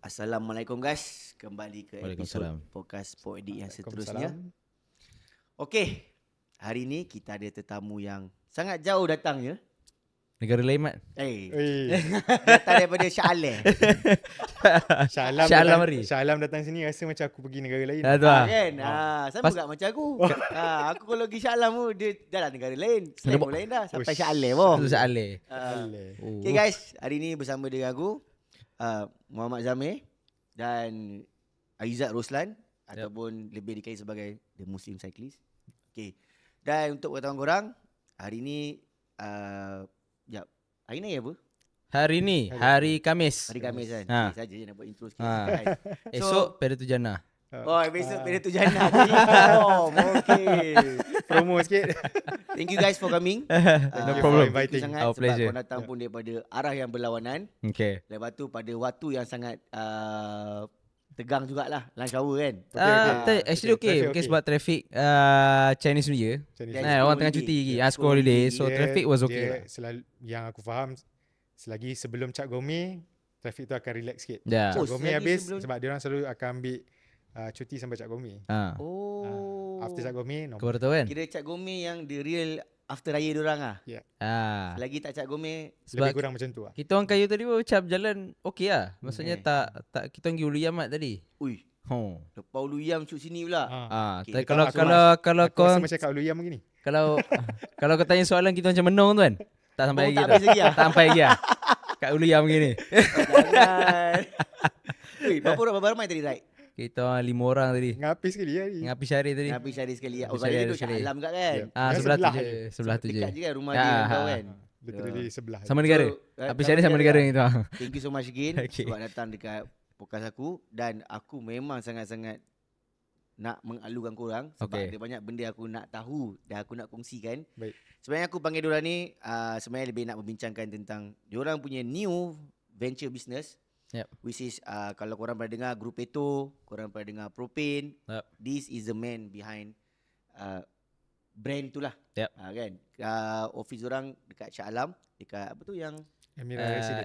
Assalamualaikum guys, kembali ke episod podcast Poedik yang seterusnya. Okey, hari ni kita ada tetamu yang sangat jauh datangnya. Negara lain, Mat. Datang daripada Shah Alam. Shah Alam hari. Shah Alam datang sini rasa macam aku pergi negara lain. Kan? Sama juga macam aku. Aku kalau pergi Shah Alam tu, dia dah lah negara lain. Selain lain dah, sampai Shah Alam. Shah Alam. Okay guys, hari ni bersama dengan aku, Muhammad Zamir dan Aizat Roslan, ataupun lebih dikenali sebagai The Muslim Cyclist. Okay. Dan untuk pengetahuan korang, hari ni hari ni apa? Hari ni, hari Khamis. Hari Khamis kan. Okay, saja je nak buat intro sikit. Kan? Esok Peritu Jannah. Besok Peritu Jannah. Okay. Promo sikit. Thank you guys for coming. No problem. Thank you sangat Our sebab pleasure. korang datang pun daripada arah yang berlawanan. Okay. Lepas tu pada waktu yang sangat tegang jugalah, lunch hour kan. Actually okay. Mungkin sebab traffic Chinese New Year. Orang tengah cuti lagi. School holiday. So traffic was okay lah. Selalu, yang aku faham, selagi sebelum Cap Gome, traffic tu akan relax sikit. Yeah. Cap Gome habis sebab dia orang selalu akan ambil cuti sampai Cap Gome. After Cap Gome, Kau baru tahu kan? Kira Cap Gome yang the real after raya diorang lah. Lagi tak Cap Gome, lebih kurang macam tu lah. Kita orang kayu tadi pun macam jalan okey lah. Maksudnya tak kita orang pergi Ulu Yamat tadi. Ui. Lepas Ulu Yam cut sini pula. Okay, kalau kau rasa macam kat Ulu Yam begini. kalau kau tanya soalan kita macam menong tu kan. Tak sampai lagi tak habis lagi lah. Tak sampai lagi lah. Kat Ulu Yam begini. Jangan. Berapa ramai tadi ride? Kita orang 5 orang tadi. Ngapis sekali hari. Ngapis Syari tadi. Nabi Syari sekali. Nabi Saya Syari duduk Shah sekali. Alam kat kan. Sebelah tu je. Dekat je kan rumah dia dengan kau kan. Literally sebelah. Sama negara. Nabi Syari sama negara kita. Thank you so much again Okay. sebab datang dekat podcast aku. Dan aku memang sangat-sangat nak mengalukan korang sebab ada banyak benda aku nak tahu dan aku nak kongsikan. Baik. Sebenarnya aku panggil diorang ni sebenarnya lebih nak membincangkan tentang diorang punya new venture business. Yep. Which is kalau korang pernah dengar Grupeto, korang pernah dengar Propane. Yep. This is the man behind brand tu lah. Yep. Kan office orang dekat Shah Alam, dekat apa tu yang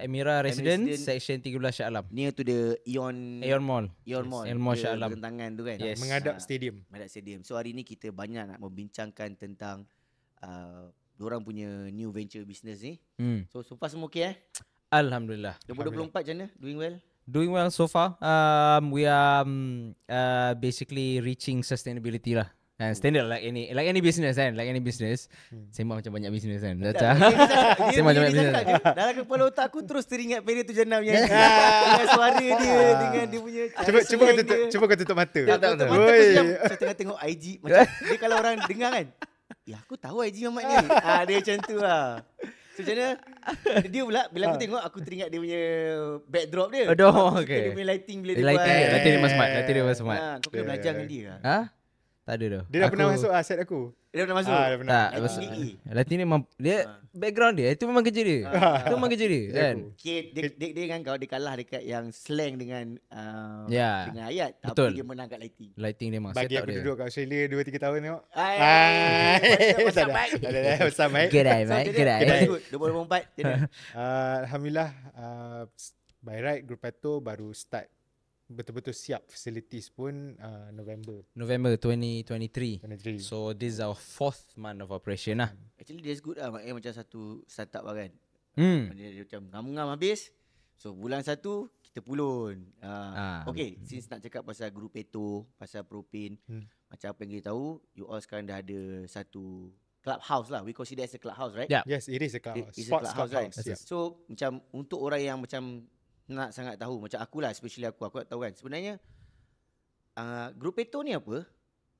Emira Residence Section 13 Shah Alam. near to the Aeon Mall. Aeon Mall dia Shah Alam. Bertentangan tu kan. Yes. Menghadap stadium. Menghadap stadium. So hari ni kita banyak nak membincangkan tentang diorang punya new venture business ni. So far semua okay Alhamdulillah. 2024 macam mana? Doing well? Doing well so far. We are basically reaching sustainability lah. Standard like any business kan, like any business. Sembang macam banyak business kan. Sembang macam banyak business. Dalam kepala otak aku terus teringat Peritu Jannah punya dengan suara dia, dengan dia punya Cuba kau tutup mata. Tutup mata aku macam tengah tengok IG macam dia kalau orang dengar kan. Ya aku tahu IG Muhammad ni. Dia macam tu lah. So macam mana dia pula bila aku tengok aku teringat dia punya backdrop dia. Okay. Dia punya lighting bila dia Lighting dia memang smart. Kau kena belajar dengan dia lah. Tak ada dah. Dia dah pernah masuk set aku. Dia pernah masuk? Dia pernah. Tak, Latin ni memang dia background dia itu memang kerja dia. Itu memang kerja dia kan. Dia kan kau dia kalah dekat yang slang dengan dengan ayat. Betul. Tapi dia menang kat lighting. Lighting dia memang Bagi set aku dia. duduk kat Australia 2-3 tahun tengok. Pasal baik. Pasal baik. Gerai, mate. Gerai. 2024 jadi. Alhamdulillah by right Grupeto baru start betul-betul siap facilities pun November 2023. 23. So this is our 4th month of operation lah. Actually that's good lah. Maknanya macam satu startup lah kan. Dia macam ngam-ngam habis. So bulan 1 kita pulun. Okay, since nak cakap pasal Grupeto, pasal Propane, macam apa yang kita tahu, you all sekarang dah ada satu clubhouse lah. We consider as a clubhouse, right? Yeah. Yes, it is a clubhouse. It's a clubhouse, right? Yes. So macam untuk orang yang macam nak sangat tahu, macam akulah, especially aku tak tahu kan. Sebenarnya Grupeto ni apa?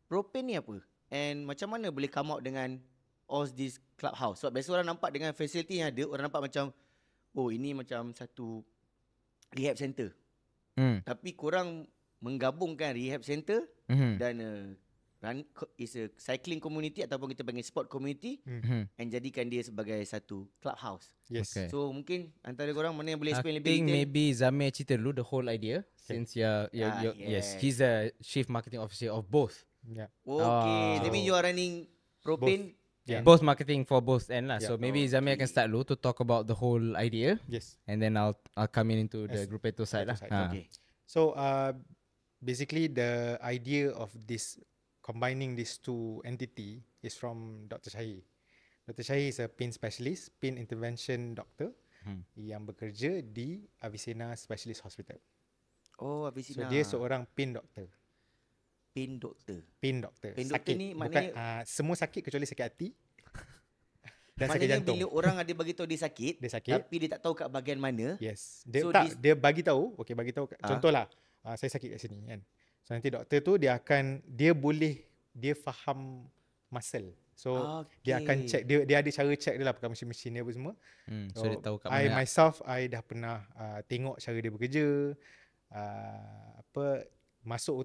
Propane ni apa? And macam mana boleh come out dengan all this clubhouse? Sebab biasa orang nampak dengan facility yang ada, orang nampak macam ini macam satu rehab center. Tapi korang menggabungkan rehab center dan is a cycling community ataupun kita panggil sport community and jadikan dia sebagai satu clubhouse. Yes. Okay. So mungkin antara korang mana yang boleh explain I lebih think detail? maybe Zamir cerita dulu the whole idea since yes, he's the chief marketing officer of both. Yeah. Okay, that means you are running Propane Yeah. Both marketing for both end lah. Yeah. So maybe Zamir can start dulu to talk about the whole idea, Yes. and then I'll come in into the Yes. Grupeto side lah. Grupeto side, Okay. So basically the idea of this combining these two entity is from Dr. Shahi. Dr. Shahi is a pain specialist, pain intervention doctor yang bekerja di Avicenna Specialist Hospital. Oh, So dia seorang pain doctor. pain doktor. Pain doctor. Pain Sakit. doktor ni Bukan, maknanya semua sakit kecuali sakit hati dan sakit maknanya jantung. bila orang ada bagi tahu dia sakit, Dia sakit. tapi dia tak tahu kat bahagian mana. Yes. Dia So dia bagi tahu, okey bagi tahu contohlah saya sakit kat sini kan. So nanti doktor tu dia faham muscle. So dia akan check, dia ada cara check dia lah pakai mesin-mesin dia apa semua. So dia tahu kat I mana. myself I dah pernah tengok cara dia bekerja, masuk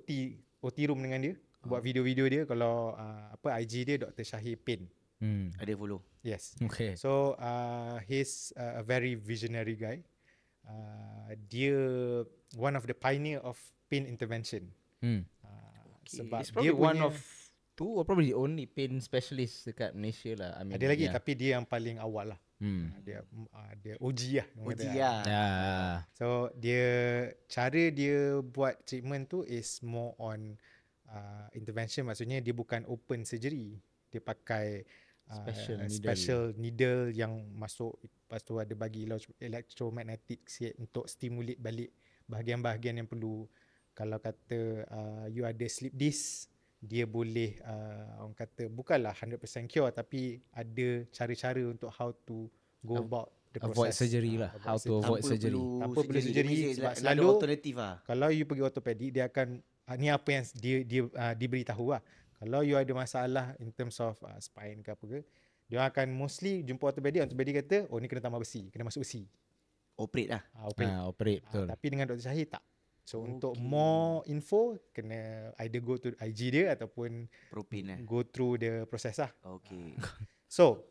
OT room dengan dia, buat video-video dia. Kalau IG dia Dr. Shahi Pain. Ada follow. Yes. Okay. So he's a very visionary guy. Dia one of the pioneer of pain intervention. Sebab It's probably dia punya, one of two or probably the only pain specialist dekat Malaysia lah. I mean, ada lagi tapi dia yang paling awal lah. Dia OG lah. OG lah. Yeah. So cara dia buat treatment tu is more on intervention, maksudnya dia bukan open surgery. Dia pakai special needle yang masuk, lepas tu ada bagi electromagnetic sikit untuk stimulate balik bahagian-bahagian yang perlu. Kalau kata you ada slip disc, dia boleh orang kata bukanlah 100% cure, tapi ada cara-cara untuk how to go about the process. Avoid surgery lah. How to avoid surgery. Tanpa perlu surgery, sebab Ada selalu alternatif lah. kalau you pergi ortopedik, dia akan ni apa yang dia diberitahu lah. Kalau you ada masalah in terms of spine ke apa ke, dia akan mostly jumpa ortopedik kata, oh ni kena tambah besi, kena masuk besi. Operate lah. Operate betul. Tapi dengan Dr. Syahid tak. So untuk more info, kena either go to IG dia ataupun Propane lah. go through the process lah. Okay. So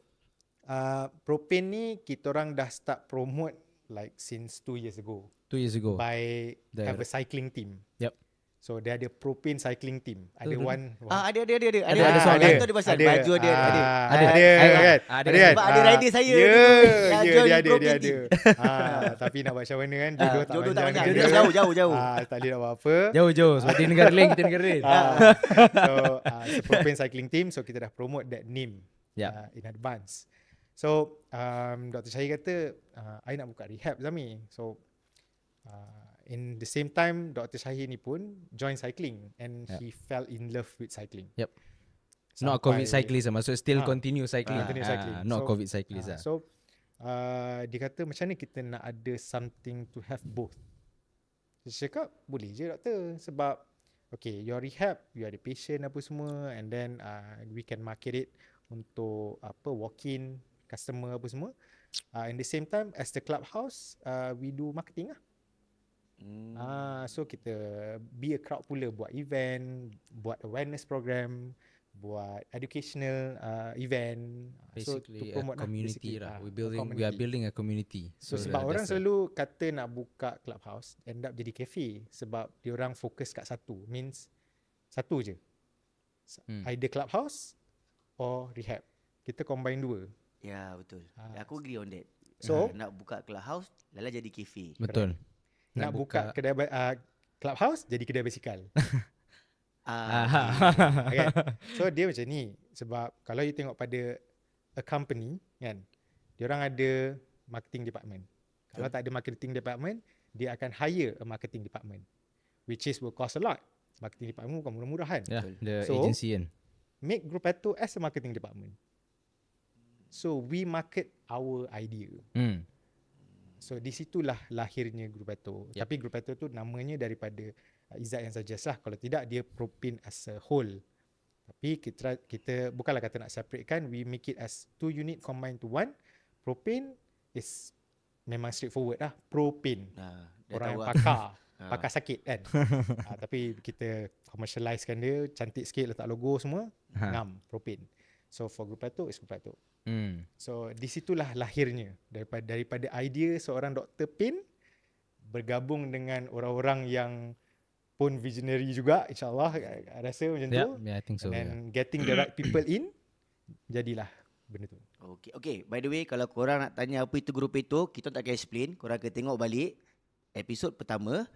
propane ni kita orang dah start promote like since 2 years ago. 2 years ago. By have a cycling team. Yep. So dia ada propane cycling team. Ada one. Ada soalan. Ada pasal baju dia ada. Sebab ada rider saya. Dia ada. Tapi nak buat macam mana kan, jodoh tak panjang. Jauh. Tak boleh nak buat apa. Jauh. Sebab dia negara lain, kita negara lain. So propane cycling team, so kita dah promote that name in advance. So Dr. Syahid kata, I nak buka rehab Zami. So in the same time, Dr. Syahid ni pun join cycling and he fell in love with cycling. Yep. Not COVID cyclist lah. Maksud still continue cycling. Continue cycling. Not COVID cyclist lah. So dia kata macam ni kita nak ada something to have both. Saya cakap boleh je doktor, sebab okay, your rehab, you ada patient apa semua, and then we can market it untuk walk-in customer apa semua. In the same time as the clubhouse, we do marketing lah. So kita be a crowd puller, buat event, buat awareness program, buat educational event. Basically so, a community lah. We are building a community. So sebab orang selalu kata nak buka clubhouse, end up jadi cafe, sebab diorang fokus kat satu, means satu je, either clubhouse or rehab. Kita combine dua. Ya, betul. Aku agree on that. So nak buka clubhouse, lala jadi cafe. Betul. Nak buka kedai clubhouse, jadi kedai basikal. Okay. So dia macam ni. Sebab kalau you tengok pada a company kan, diorang ada marketing department. Kalau tak ada marketing department, dia akan hire a marketing department, which is will cost a lot. Marketing department bukan murah-murah kan. The So, agency kan. make Grupeto as a marketing department. So we market our idea. So di situlah lahirnya Grupeto. Tapi Grupeto tu namanya daripada Izzat yang suggest lah. Kalau tidak, dia propane as a whole. Tapi kita bukanlah kata nak separate kan. We make it as 2 unit combined to 1. Propane is memang straightforward lah. Propane. Orang yang pakar sakit kan. Tapi kita commercializekan dia, cantik sikit, letak logo semua. Ngam, propane. So for Grupeto is Grupeto. So di situlah lahirnya daripada idea seorang doktor pain bergabung dengan orang-orang yang pun visionary juga, insyaAllah rasa macam tu. Yeah, I think so. And then getting the right people in, jadilah benda tu. Okay. By the way, kalau korang nak tanya apa itu Grupeto, kita tak akan explain. Korang kena tengok balik episod pertama.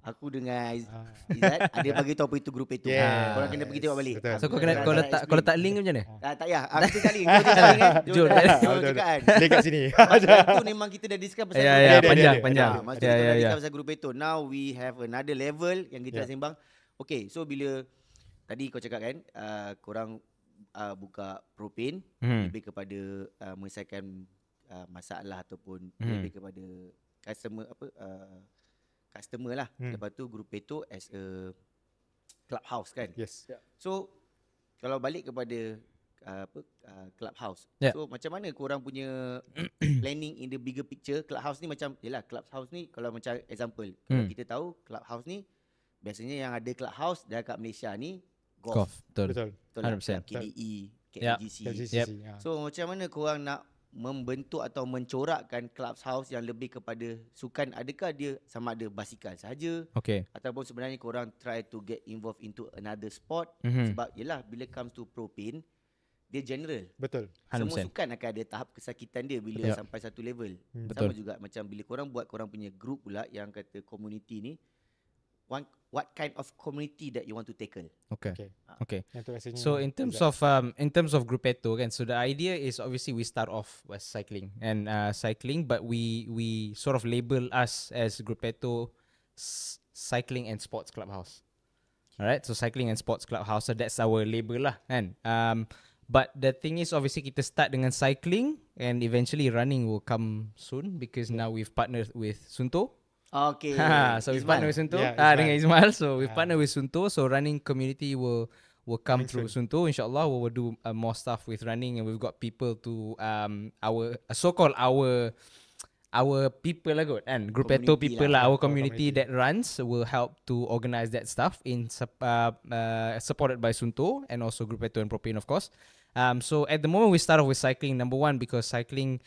Aku dengan Izzat ada bagi tahu apa itu Grupeto. Korang kena pergi tengok balik. Betul. So kau letak link macam mana? Tak payah. Aku tinggal link. Kau tinggal link kan? Jom. Jom cakap kan. Dia kat sini. Itu memang kita dah discuss pasal panjang. Maksudnya kita dah discuss pasal Grupeto. Now we have another level yang kita nak sembang. Okay, so bila tadi kau cakap kan, korang buka propane lebih kepada menyelesaikan masalah ataupun lebih kepada customer lah. Lepas tu Grupeto as a clubhouse kan. Yes. So kalau balik kepada clubhouse. So macam mana korang punya planning in the bigger picture? Clubhouse ni macam clubhouse ni kalau macam example, kalau kita tahu clubhouse ni biasanya yang ada clubhouse dekat Malaysia ni golf. Betul. 100%. KDE, KLGC. So macam mana korang nak membentuk atau mencorakkan clubhouse yang lebih kepada sukan? Adakah dia sama ada basikal saja, ataupun sebenarnya korang try to get involved into another sport? Sebab yelah, bila comes to propane, dia general. Betul. 100%. Semua sukan akan ada tahap kesakitan dia bila sampai satu level. Sama juga macam bila korang buat korang punya group pula yang kata community ni, what kind of community that you want to tackle? Okay. So in terms of Grupeto kan, so the idea is obviously we start off with cycling and but we sort of label us as Grupeto Cycling and Sports Clubhouse. Alright, so cycling and sports clubhouse, so that's our label lah kan. But the thing is obviously kita start dengan cycling and eventually running will come soon because now we've partnered with Sunto. Okay. So we've partnered with Sunto. Dengan Ismail. So we've partnered with Sunto. So running community will come through Sunto. InsyaAllah we will do more stuff with running, and we've got people to our so-called our people lah kot, and Grupeto people lah, our community that runs will help to organize that stuff in supported by Sunto and also Grupeto and Propane of course. So at the moment we start off with cycling, number one, because cycling,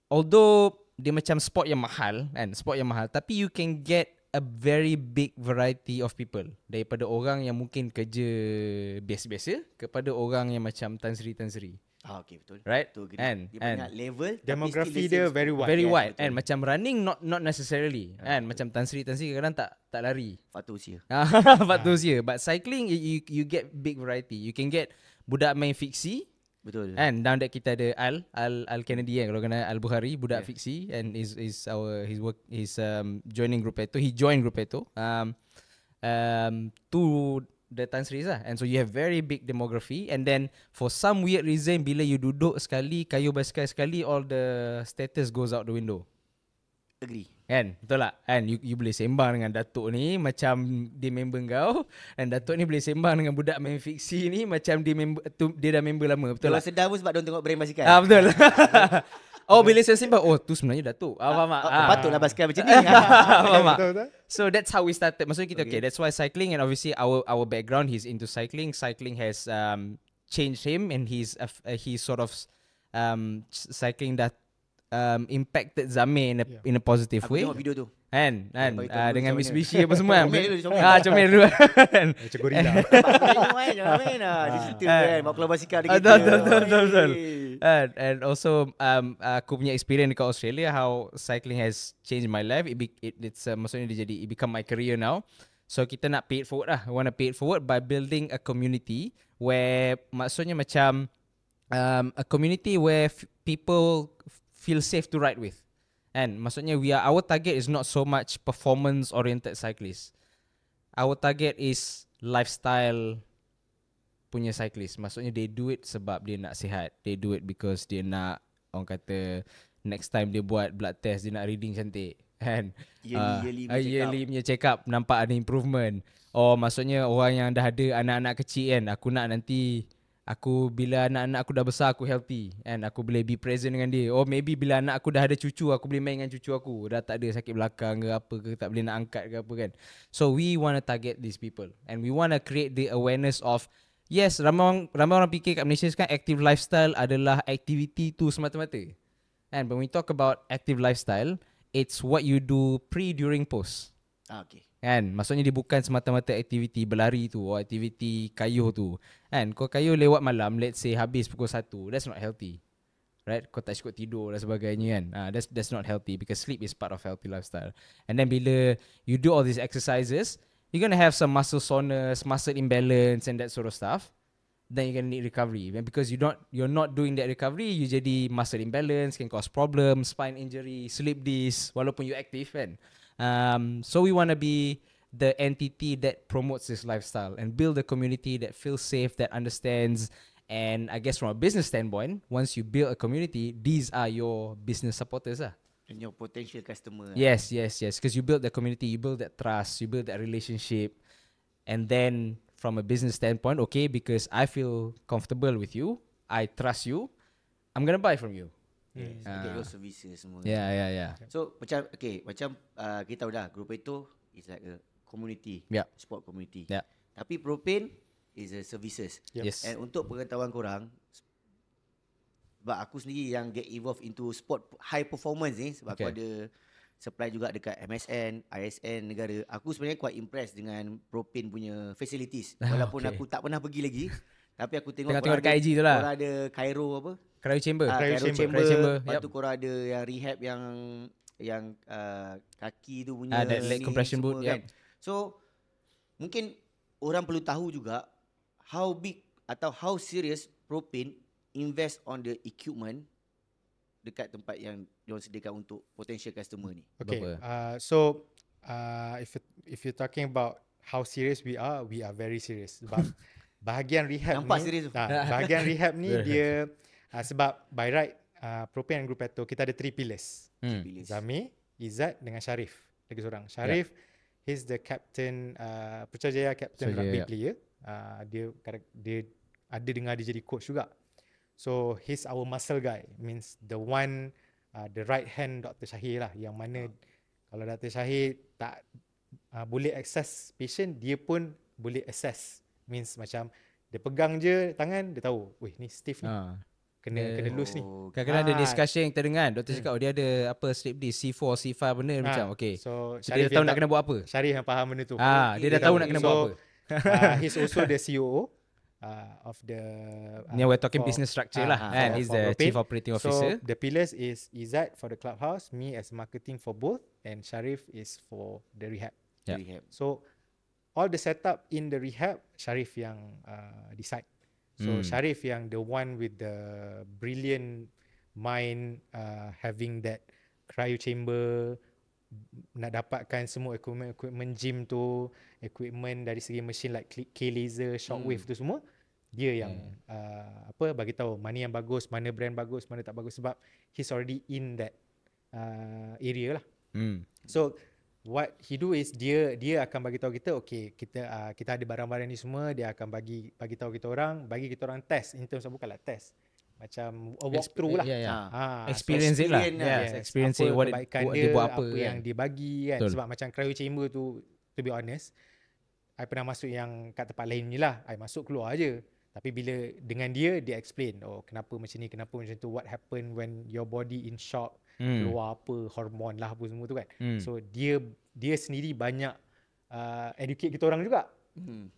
although dia macam sport yang mahal kan, tapi you can get a very big variety of people, daripada orang yang mungkin kerja biasa-biasa kepada orang yang macam Tan Sri. Okay, betul. Right? Betul, dia banyak level, demografi dia very wide. Very wide. And macam running not necessarily. And macam Tan Sri kadang tak lari. Faktor usia. Faktor usia. But cycling you get big variety. You can get budak main fiksi. Betul. And down that kita ada Al Kennedy kan, kalau kena Al Bukhari, budak fiksi, and he's joining Grupeto. He joined Grupeto to the Tan Sri lah. And so you have very big demography, and then for some weird reason bila you duduk sekali, kayu basikal sekali, all the status goes out the window. Agree. Kan? Betul tak? Kan? You boleh sembang dengan Datuk ni macam dia member kau, dan Datuk ni boleh sembang dengan budak main fiksi ni macam dia dah member lama. Betul tak? Kalau tak? sedar pun sebab dia tengok brand basikal. Betul. Bila saya sembang, tu sebenarnya Datuk. Faham tak? Patutlah basikal macam ni. Faham tak? So that's how we started. Maksudnya kita that's why cycling, and obviously our background, he's into cycling. Cycling has changed him, and he's sort of cycling that impacted Zamir in a positive way. Aku tengok video tu. Kan? Dengan Mitsubishi apa semua. Comel dulu. Macam gorila. Di situ kan, bawa keluar basikal dia kita. Betul. And also aku punya experience dekat Australia, how cycling has changed my life. It's maksudnya it become my career now. So kita nak pay it forward lah. We want to pay it forward by building a community where, maksudnya macam a community where people feel safe to ride with. And maksudnya our target is not so much performance oriented cyclists. Our target is lifestyle punya cyclist. Maksudnya they do it sebab dia nak sihat. They do it because dia nak, orang kata, next time dia buat blood test, dia nak reading cantik. Kan? Yearly punya check up, nampak ada improvement. Maksudnya orang yang dah ada anak-anak kecil kan, aku nak nanti bila anak-anak aku dah besar, aku healthy and aku boleh be present dengan dia. Maybe bila anak aku dah ada cucu, aku boleh main dengan cucu aku. Dah tak ada sakit belakang ke apa ke, tak boleh nak angkat ke apa kan. So we want to target these people, and we want to create the awareness of, yes, ramai orang fikir kat Malaysia sekarang active lifestyle adalah activity tu semata-mata. And when we talk about active lifestyle, it's what you do pre, during, post. Okay. Kan? Maksudnya dia bukan semata-mata aktiviti berlari tu atau aktiviti kayuh tu. Kan? Kau kayuh lewat malam, let's say habis pukul 1, that's not healthy. Right? Kau tak cukup tidur dan sebagainya kan. That's not healthy because sleep is part of healthy lifestyle. And then bila you do all these exercises, you're gonna have some muscle soreness, muscle imbalance and that sort of stuff. Then you're gonna need recovery. And because you're not doing that recovery, you jadi muscle imbalance, can cause problems, spine injury, sleep disc, walaupun you active kan. So we want to be the entity that promotes this lifestyle and build a community that feels safe, that understands. And I guess from a business standpoint, once you build a community, these are your business supporters lah. And your potential customer. Yes. Because you build that community, you build that trust, you build that relationship. And then from a business standpoint, okay, because I feel comfortable with you, I trust you, I'm going to buy from you. Yes, get your services semua. Yeah. So macam kita tahu dah Grup itu is like a community, Yeah. sport community. Yeah. Tapi Propane is a services. Yep. Yes. And untuk pengetahuan korang, sebab aku sendiri yang get involved into sport high performance ni, sebab aku ada supply juga dekat MSN, ISN negara. Aku sebenarnya quite impressed dengan Propane punya facilities. Walaupun aku tak pernah pergi lagi, tapi aku tengok Tengok dekat IG tu lah. korang ada Cairo apa? Cryo chamber. Cryo Chamber. chamber. Lepas Yep. tu korang ada yang rehab yang kaki tu punya That leg ni compression semua boot, kan. So mungkin orang perlu tahu juga how big atau how serious Propane invest on the equipment dekat tempat yang diorang sediakan untuk potential customer ni. Okay. So if you're talking about how serious we are very serious. Sebab bahagian rehab Nampak ni, serius tu. bahagian rehab ni dia sebab by right Propane and Grupeto kita ada 3 pillars. Pilih. Zami, Izzat dengan Sharif. Lagi seorang. Sharif, he's the captain, Putrajaya captain Putrajaya, rugby yeah. player. Dia ada dengar dia jadi coach juga. So he's our muscle guy. Means the one, the right hand Dr. Syahir lah. Yang mana kalau Dr. Syahir tak boleh access patient, dia pun boleh access. Means macam dia pegang je tangan, dia tahu, weh ni stiff ni. Kena loose ni. Kadang-kadang ada discussion yang kita dengar, doktor cakap dia ada apa slip disc C4, C5 benda macam okay. So So dia dah tahu nak kena buat apa. Syarif yang faham benda tu. Dia dah tahu nak kena buat apa. He's also the COO of the Ni we're talking business structure lah kan. He's the chief operating officer. So the pillars is Izzat for the clubhouse, me as marketing for both, and Sharif is for the rehab. Yeah. Rehab. So all the setup in the rehab Sharif yang decide. So Sharif yang the one with the brilliant mind, having that cryo chamber, nak dapatkan semua equipment gym tu, equipment dari segi mesin like K-laser, shockwave tu semua, dia yang bagi tahu mana yang bagus, mana brand bagus, mana tak bagus, sebab he's already in that area lah. So what he do is dia akan bagi tahu kita, okay, kita ada barang-barang ni semua, dia akan bagi tahu kita orang, bagi kita orang test in terms of bukanlah test, macam a walkthrough lah. Experience it lah. Experience it, what dia buat apa yang kan. dia bagi kan. Betul. Sebab macam cryo chamber tu, to be honest, I pernah masuk yang kat tempat lain ni lah, I masuk keluar je. Tapi bila dengan dia explain, oh kenapa macam ni, kenapa macam tu, what happen when your body in shock, keluar apa, hormon lah apa semua tu kan. So dia sendiri banyak educate kita orang juga.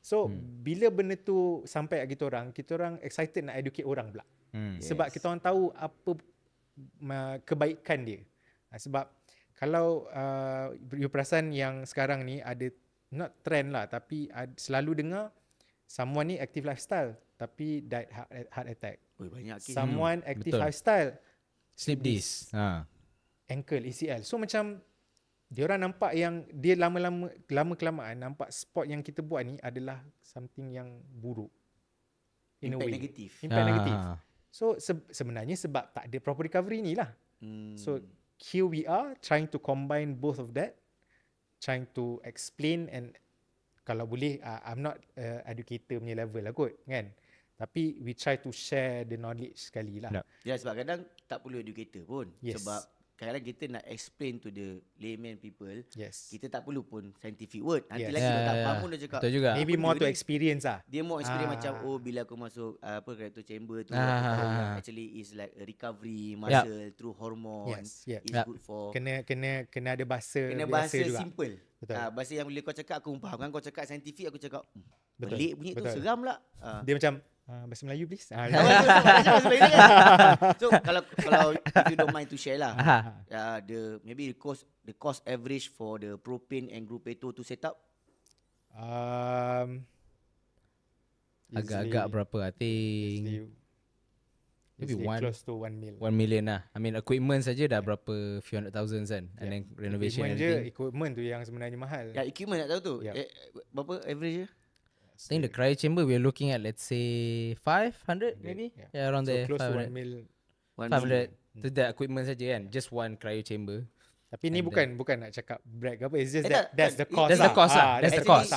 So bila benda tu sampai kat kita orang excited nak educate orang pula. Sebab kita orang tahu apa kebaikan dia. Sebab kalau you perasan yang sekarang ni ada not trend lah, tapi selalu dengar someone ni active lifestyle tapi died heart attack. Banyak kes. Someone active betul. lifestyle Slip disc. ankle, ACL. So macam diorang nampak yang dia lama-kelamaan nampak sport yang kita buat ni adalah something yang buruk. In Impact a way. negatif. Impact negatif. So sebenarnya sebab tak ada proper recovery ni lah. So here we are trying to combine both of that, trying to explain, and kalau boleh I'm not educator punya level lah kot kan, tapi we try to share the knowledge sekali lah. Ya, sebab kadang tak perlu educator pun. Yes. Sebab kadang-kadang kita nak explain to the layman people, Yes. kita tak perlu pun scientific word. Nanti Yes. lagi dia tak faham pun dia cakap. Betul juga. Maybe benda more to ni? experience lah. Dia more experience macam, oh bila aku masuk cryo chamber tu, Ah. aku tahu yang actually is like a recovery muscle through hormone. Yes, yeah. It's Yeah. good for Kena ada bahasa kena biasa bahasa juga. simple. Betul. Bahasa yang bila kau cakap aku faham kan, kau cakap saintifik aku cakap Betul. pelik bunyi tu, Betul. seram lah. Dia macam bahasa Melayu please. So kalau if you don't mind to share lah, maybe the cost average for the propane and Gruppetto to set up. Agak-agak berapa? I think maybe close to 1 million. 1 million lah. I mean equipment saja dah berapa few hundred thousands kan. And then renovation and everything. Equipment tu yang sebenarnya mahal. Ya, equipment nak tahu tu. Yeah. Berapa average je? I think the cryo chamber we're looking at, let's say 500 maybe. Yeah, around So there. close to 500. 1 mil. 500 to the equipment saja kan. Just one cryo chamber. Tapi ni And bukan nak cakap brag ke apa. It's just tak, that's the cost. That's the cost lah. That's the cost.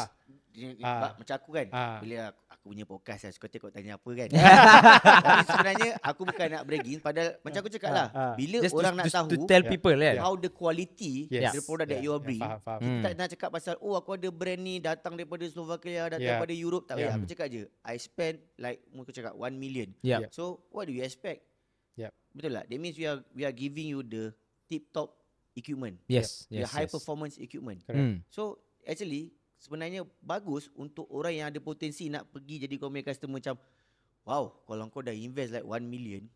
Macam aku kan, bila aku punya podcast lah, suka kau tanya apa kan. Tapi sebenarnya aku bukan nak bragging, padahal macam aku cakap lah, bila Just orang nak to tahu tell people kan. how the quality the product that you are bring. Faham. Kita tak nak cakap pasal aku ada brand ni datang daripada Slovakia, datang daripada Europe, tak payah. Aku cakap je I spend like aku cakap 1 million. Yeah. So what do you expect? Betul lah. That means we are giving you the tip top equipment. Yes. The high performance equipment. So actually sebenarnya bagus untuk orang yang ada potensi nak pergi jadi kau punya customer, macam wow, kalau kau dah invest like 1 million,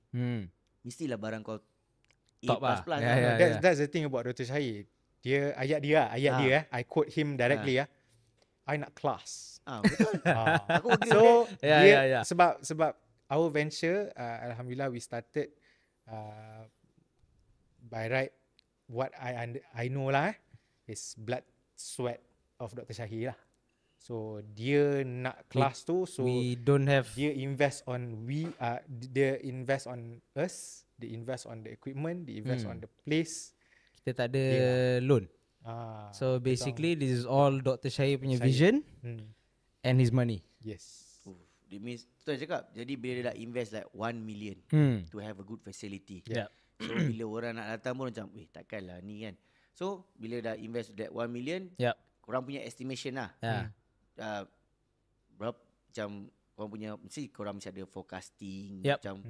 mestilah barang kau top A++. lah. That's the thing about Dr. Syahid. Dia ayat dia I quote him directly I nak class. Betul. Aku agree. So Yeah. sebab our venture alhamdulillah we started by right what I know lah is blood sweat of Dr. Syahid lah. So dia nak kelas tu, so we don't have, dia invest on dia invest on us, dia invest on the equipment, dia invest on the place. kita tak ada loan. So basically this is all Dr. Syahid punya vision and his money. Yes. Dia means tu saya cakap. Jadi bila dia dah invest like 1 million to have a good facility. So bila orang nak datang pun macam, takkanlah ni kan. So bila dah invest that 1 million, korang punya estimation lah. Berapa macam korang punya, korang mesti ada forecasting macam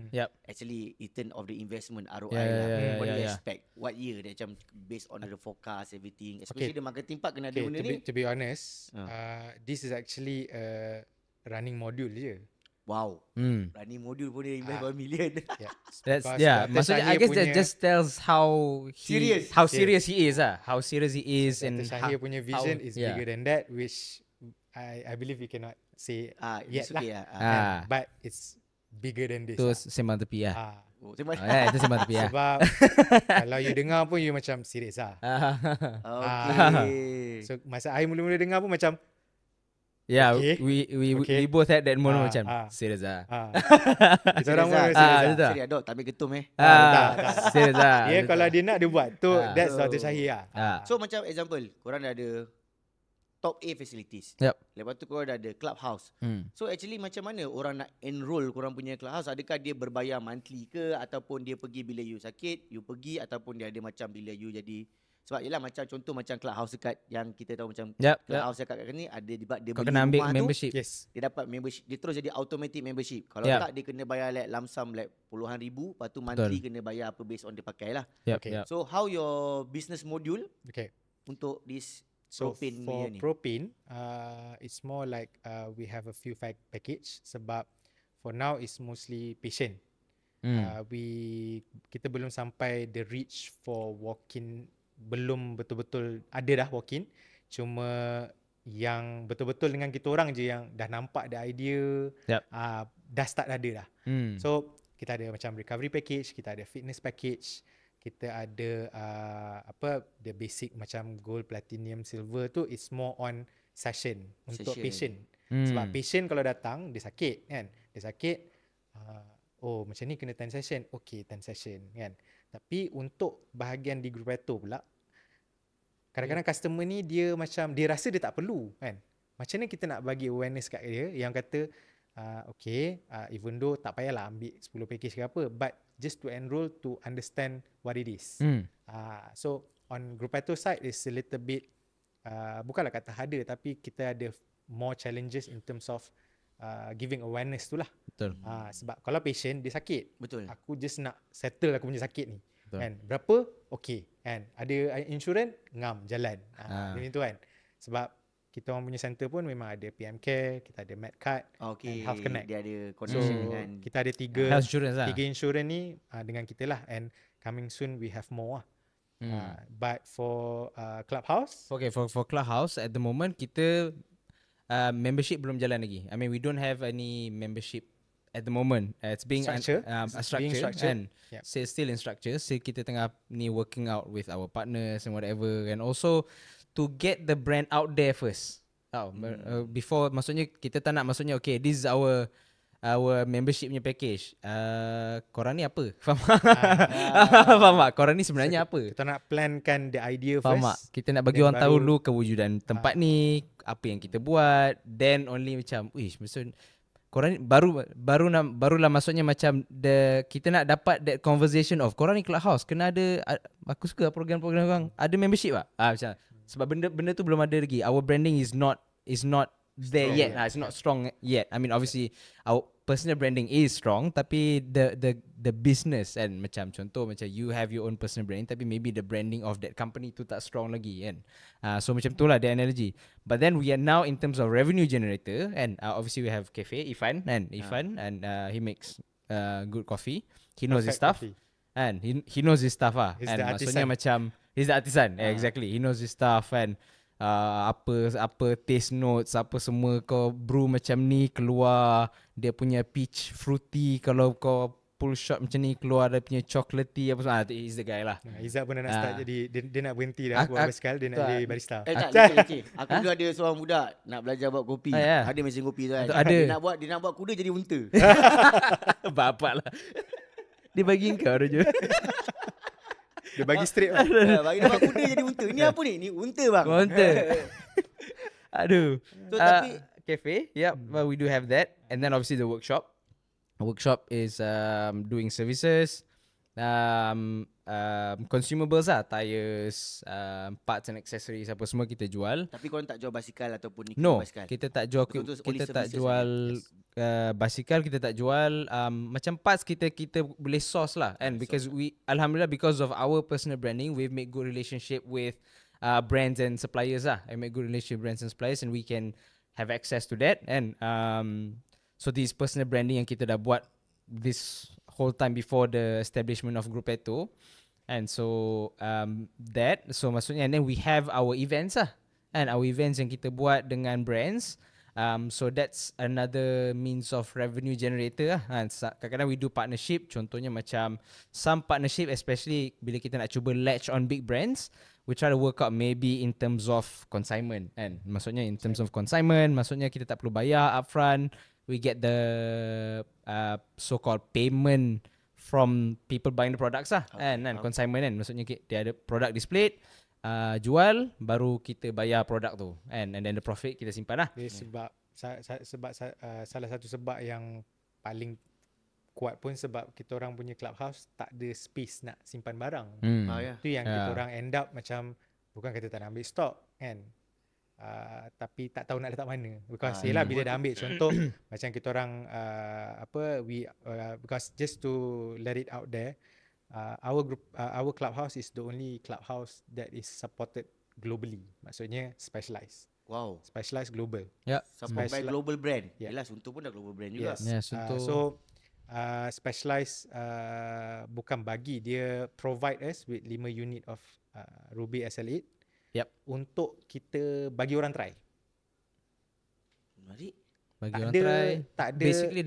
actually return of the investment, ROI lah. What do you expect? What year that macam based on the forecast everything. Especially the marketing part kena ada benda ni. To be honest, this is actually a running module je. Wow. Running module pun dia invest 1 million. Maksudnya I guess that just tells how serious he is lah. How serious he is. And Syahid punya vision is bigger than that, which I believe we cannot say yet lah. But it's bigger than this. Tu sembang tepi lah. Itu sembang tepi lah. Sebab kalau you dengar pun you macam serius lah. So masa I mula-mula dengar pun macam we both had that moment macam serius lah. Kita orang pun serius lah. Serius dok, tak ambil ketum serius lah. Dia kalau dia nak dia buat tu, that's Dr. Syahid lah. So macam example, korang dah ada top A facilities. Lepas tu korang dah ada clubhouse. So actually macam mana orang nak enroll korang punya clubhouse? Adakah dia berbayar monthly ke, ataupun dia pergi bila you sakit, you pergi, ataupun dia ada macam bila you jadi. Sebab yelah macam contoh macam clubhouse dekat yang kita tahu macam clubhouse dekat ni ada dia kau kena ambil membership. Dia dapat membership, dia terus jadi automatic membership. Kalau tak dia kena bayar like lump sum like puluhan ribu, lepas tu monthly kena bayar apa based on dia pakai lah. So how your business module untuk this propane for ni? Propane, it's more like we have a few package sebab for now it's mostly patient. Kita belum sampai the reach for walk-in, belum betul-betul ada dah walk-in. Cuma yang betul-betul dengan kita orang je yang dah nampak the idea, dah start ada dah. So kita ada macam recovery package, kita ada fitness package, kita ada the basic macam gold, platinum, silver tu is more on session untuk patient. Sebab patient kalau datang dia sakit kan, dia sakit macam ni kena 10 session, okay 10 session kan. Tapi untuk bahagian di Gruppetto pula, kadang-kadang customer ni dia macam dia rasa dia tak perlu kan. Macam mana kita nak bagi awareness kat dia yang kata even though tak payahlah ambil 10 package ke apa, but just to enroll to understand what it is. So on Gruppetto side is a little bit bukanlah kata harder, tapi kita ada more challenges in terms of giving awareness tu lah. Betul. Sebab kalau patient dia sakit, aku just nak settle aku punya sakit ni. Kan? Berapa? Okay. Kan? Ada insurans? Ngam, jalan. Macam tu kan. Sebab kita orang punya center pun memang ada PM Care, kita ada Medcard, Okay, and Health Connect. dia ada So connection dengan kita ada Health insurance lah. tiga insurans ni dengan kita lah, and coming soon we have more lah. But for Clubhouse, Okay, for Clubhouse at the moment kita membership belum jalan lagi. I mean we don't have any membership at the moment. It's being Structure. a Being structure structured. and Yep. still in structure. So kita tengah ni working out with our partners and whatever, and also to get the brand out there first. Before, maksudnya kita tak nak, maksudnya okay, this is our membership punya package. Korang ni apa? Faham? Faham tak? Korang ni sebenarnya apa? kita nak plankan the idea Faham tak? first. Kita nak bagi then orang tahu baru- dulu kewujudan tempat ni, apa yang kita buat, then only macam, maksud korang ni barulah maksudnya macam kita nak dapat that conversation of korang ni Clubhouse kena ada, aku suka program-program korang, ada membership tak? Macam sebab benda tu belum ada lagi. Our branding is not there Strong yet. yet. It's not strong yet. I mean obviously our personal branding is strong, tapi the business and macam contoh macam you have your own personal branding, tapi maybe the branding of that company tu tak strong lagi kan. So macam tu lah the analogy. But then we are now in terms of revenue generator, and obviously we have cafe Ifan and he makes good coffee. He knows his Perfect stuff. coffee. And he knows his stuff lah. He's And the maksudnya artisan. macam he's the artisan. Exactly. He knows his stuff, and apa taste notes, apa semua kau brew macam ni keluar dia punya peach fruity, kalau kau pull shot macam ni keluar dia punya chocolatey apa semua. He's the guy lah. Izzat pun dah nak start jadi dia nak berhenti dah buat basikal, dia nak tak. jadi barista. tak, leceh. Aku juga ada seorang budak nak belajar buat kopi. Ya. Ada mesin kopi tu kan. Ada. Dia nak buat kuda jadi unta. Bapak lah. Dia bagi kau je. Dia bagi straight lah. Bagi dia buat kuda jadi unta. Ini apa ni? Ni unta bang. Konten. Aduh. So, tapi- Cafe, well, we do have that, and then obviously the workshop. Workshop is doing services, consumables lah, tires, parts and accessories, apa semua kita jual. Tapi korang tak jual basikal ataupun nikah No, basikal. kita tak jual, Betul-betul only kita tak services jual only. basikal, kita tak jual macam parts kita boleh source lah, and because we alhamdulillah, because of our personal branding, we've made good relationship with brands and suppliers lah. I make good relationship with brands and suppliers, and we can have access to that. And so this personal branding yang kita dah buat this whole time before the establishment of Gruppetto. And so so maksudnya, and then we have our events lah, and our events yang kita buat dengan brands. So that's another means of revenue generator lah. Kadang-kadang we do partnership. Contohnya macam some partnership, especially bila kita nak cuba latch on big brands, we try to work out maybe in terms of consignment, kan? Maksudnya in terms of consignment, maksudnya kita tak perlu bayar upfront. We get the so-called payment from people buying the products lah, kan? Consignment kan, maksudnya dia ada product displayed, jual, baru kita bayar produk tu, and then the profit kita simpan lah. Dia salah satu sebab yang paling kuat pun sebab kita orang punya Clubhouse tak ada space nak simpan barang. Ya. Itu yang kita orang end up macam, bukan kata tak nak ambil stok kan, tapi tak tahu nak letak mana. Because yelah, bila dah ambil contoh macam kita orang because just to let it out there, our Clubhouse is the only Clubhouse that is supported globally. Maksudnya specialized global. Support by global brand. Yeah. Yelah, Sunto pun dah global brand juga. Yes. Yes, untuk So specialized bukan bagi, dia provide us with 5 unit of Ruby SL8 untuk kita bagi orang try. Menarik. bagi Tak orang ada- try. tak ada- Basically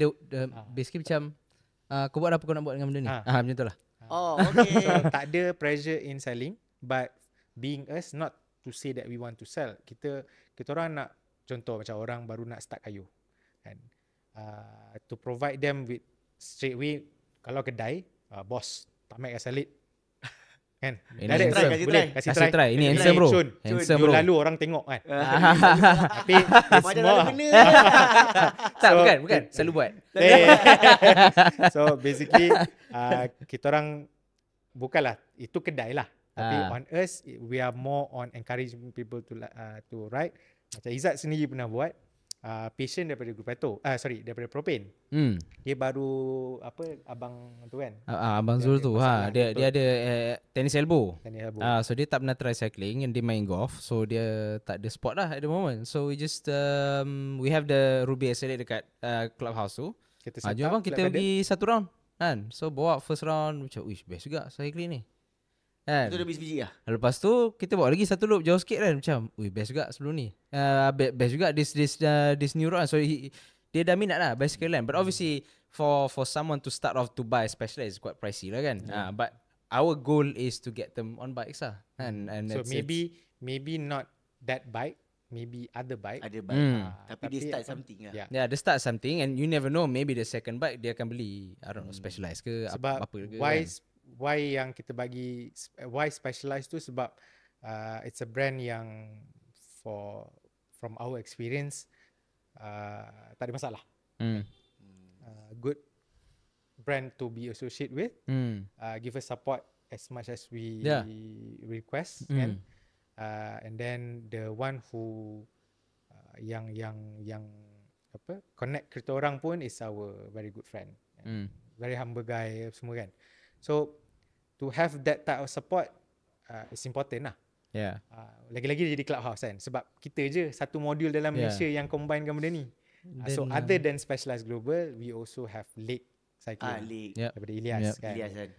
basically macam kau buat apa kau nak buat dengan benda ni. Macam tu lah. Oh, okay. So tak ada pressure in selling, but being us, not to say that we want to sell. Kita orang nak, contoh macam orang baru nak start kayu kan, to provide them with straight away. Kalau kedai, bos tamat SL8 kan, Ini direct handsome. boleh, Boleh. kasih Kasih try. Ini Kasih handsome try. bro. Cun. Handsome Jom bro. lalu orang tengok kan. Tapi Macam semua dah kena. Tak, So- bukan. Selalu buat. So basically kita orang bukanlah itu kedai lah, tapi on us we are more on encouraging people to ride. Macam Izzat sendiri pernah buat, patient daripada Grupeto. Daripada Propane. Dia baru abang tu kan. Abang Dia Zul ada tu masalah dia ada tennis elbow. Tanya Abu. So dia tak pernah try cycling and dia main golf. So dia tak ada spot lah at the moment. So we just we have the Ruby SLA dekat clubhouse tu. Kita set Jom up bang kita flat pedal. pergi satu round kan. So bawa first round macam best juga cycling ni. Kan. Itu dah biji-biji lah. Lepas tu kita bawa lagi satu loop jauh sikit kan macam best juga sebelum ni. Best juga this new round. So dia dah minat lah bicycle land. But obviously for someone to start off to buy Specialized is quite pricey lah kan. But our goal is to get them on bikes lah. And So maybe not that bike, maybe other bike. Ada baik. Tapi dia start something lah. Yeah. Yeah, they start something and you never know, maybe the second bike dia akan beli I don't know Specialized ke Sebab apa ke why yang kita bagi why Specialized tu sebab it's a brand yang from our experience tak ada masalah. Good brand to be associated with. Give us support as much as we request kan. And then the one who yang connect kita orang pun is our very good friend. Very humble guy semua kan. So to have that type of support is important lah. Yeah. Lagi-lagi jadi clubhouse kan. Sebab kita je satu modul dalam Malaysia yang combinekan benda ni. So other than Specialized Global, we also have Lake Cycling. League. Daripada Ilyas kan. Ilyas kan.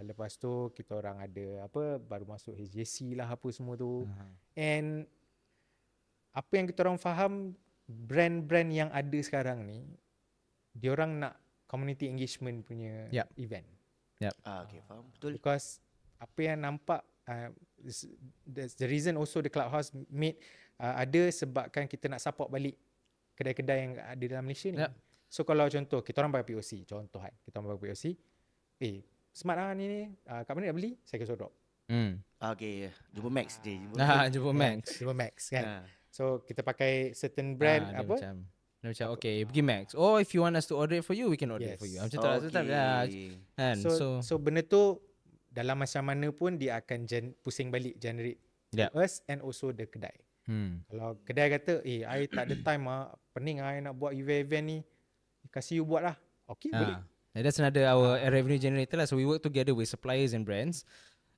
Lepas tu kita orang ada baru masuk HJC lah apa semua tu. And apa yang kita orang faham, brand-brand yang ada sekarang ni, diorang nak community engagement punya event. Okay, faham. Betul. Because apa yang nampak the reason also the clubhouse made ada sebabkan kita nak support balik kedai-kedai yang ada dalam Malaysia ni. So kalau contoh kita orang pakai POC, contoh kan, kita orang pakai POC, smart lah ni kat mana nak beli? Saya kasi drop. Okay, jumpa Max je. Jumpa Max. Jumpa Max kan. So kita pakai certain brand Macam okay pergi Max. If you want us to order it for you, we can order it for you. Macam tu lah. So benda tu dalam macam mana pun dia akan pusing balik generate us and also the kedai. Kalau kedai kata I tak ada time pening I nak buat event ni, kasih you buat lah. Okay boleh. That's another our revenue generator lah. So we work together with suppliers and brands.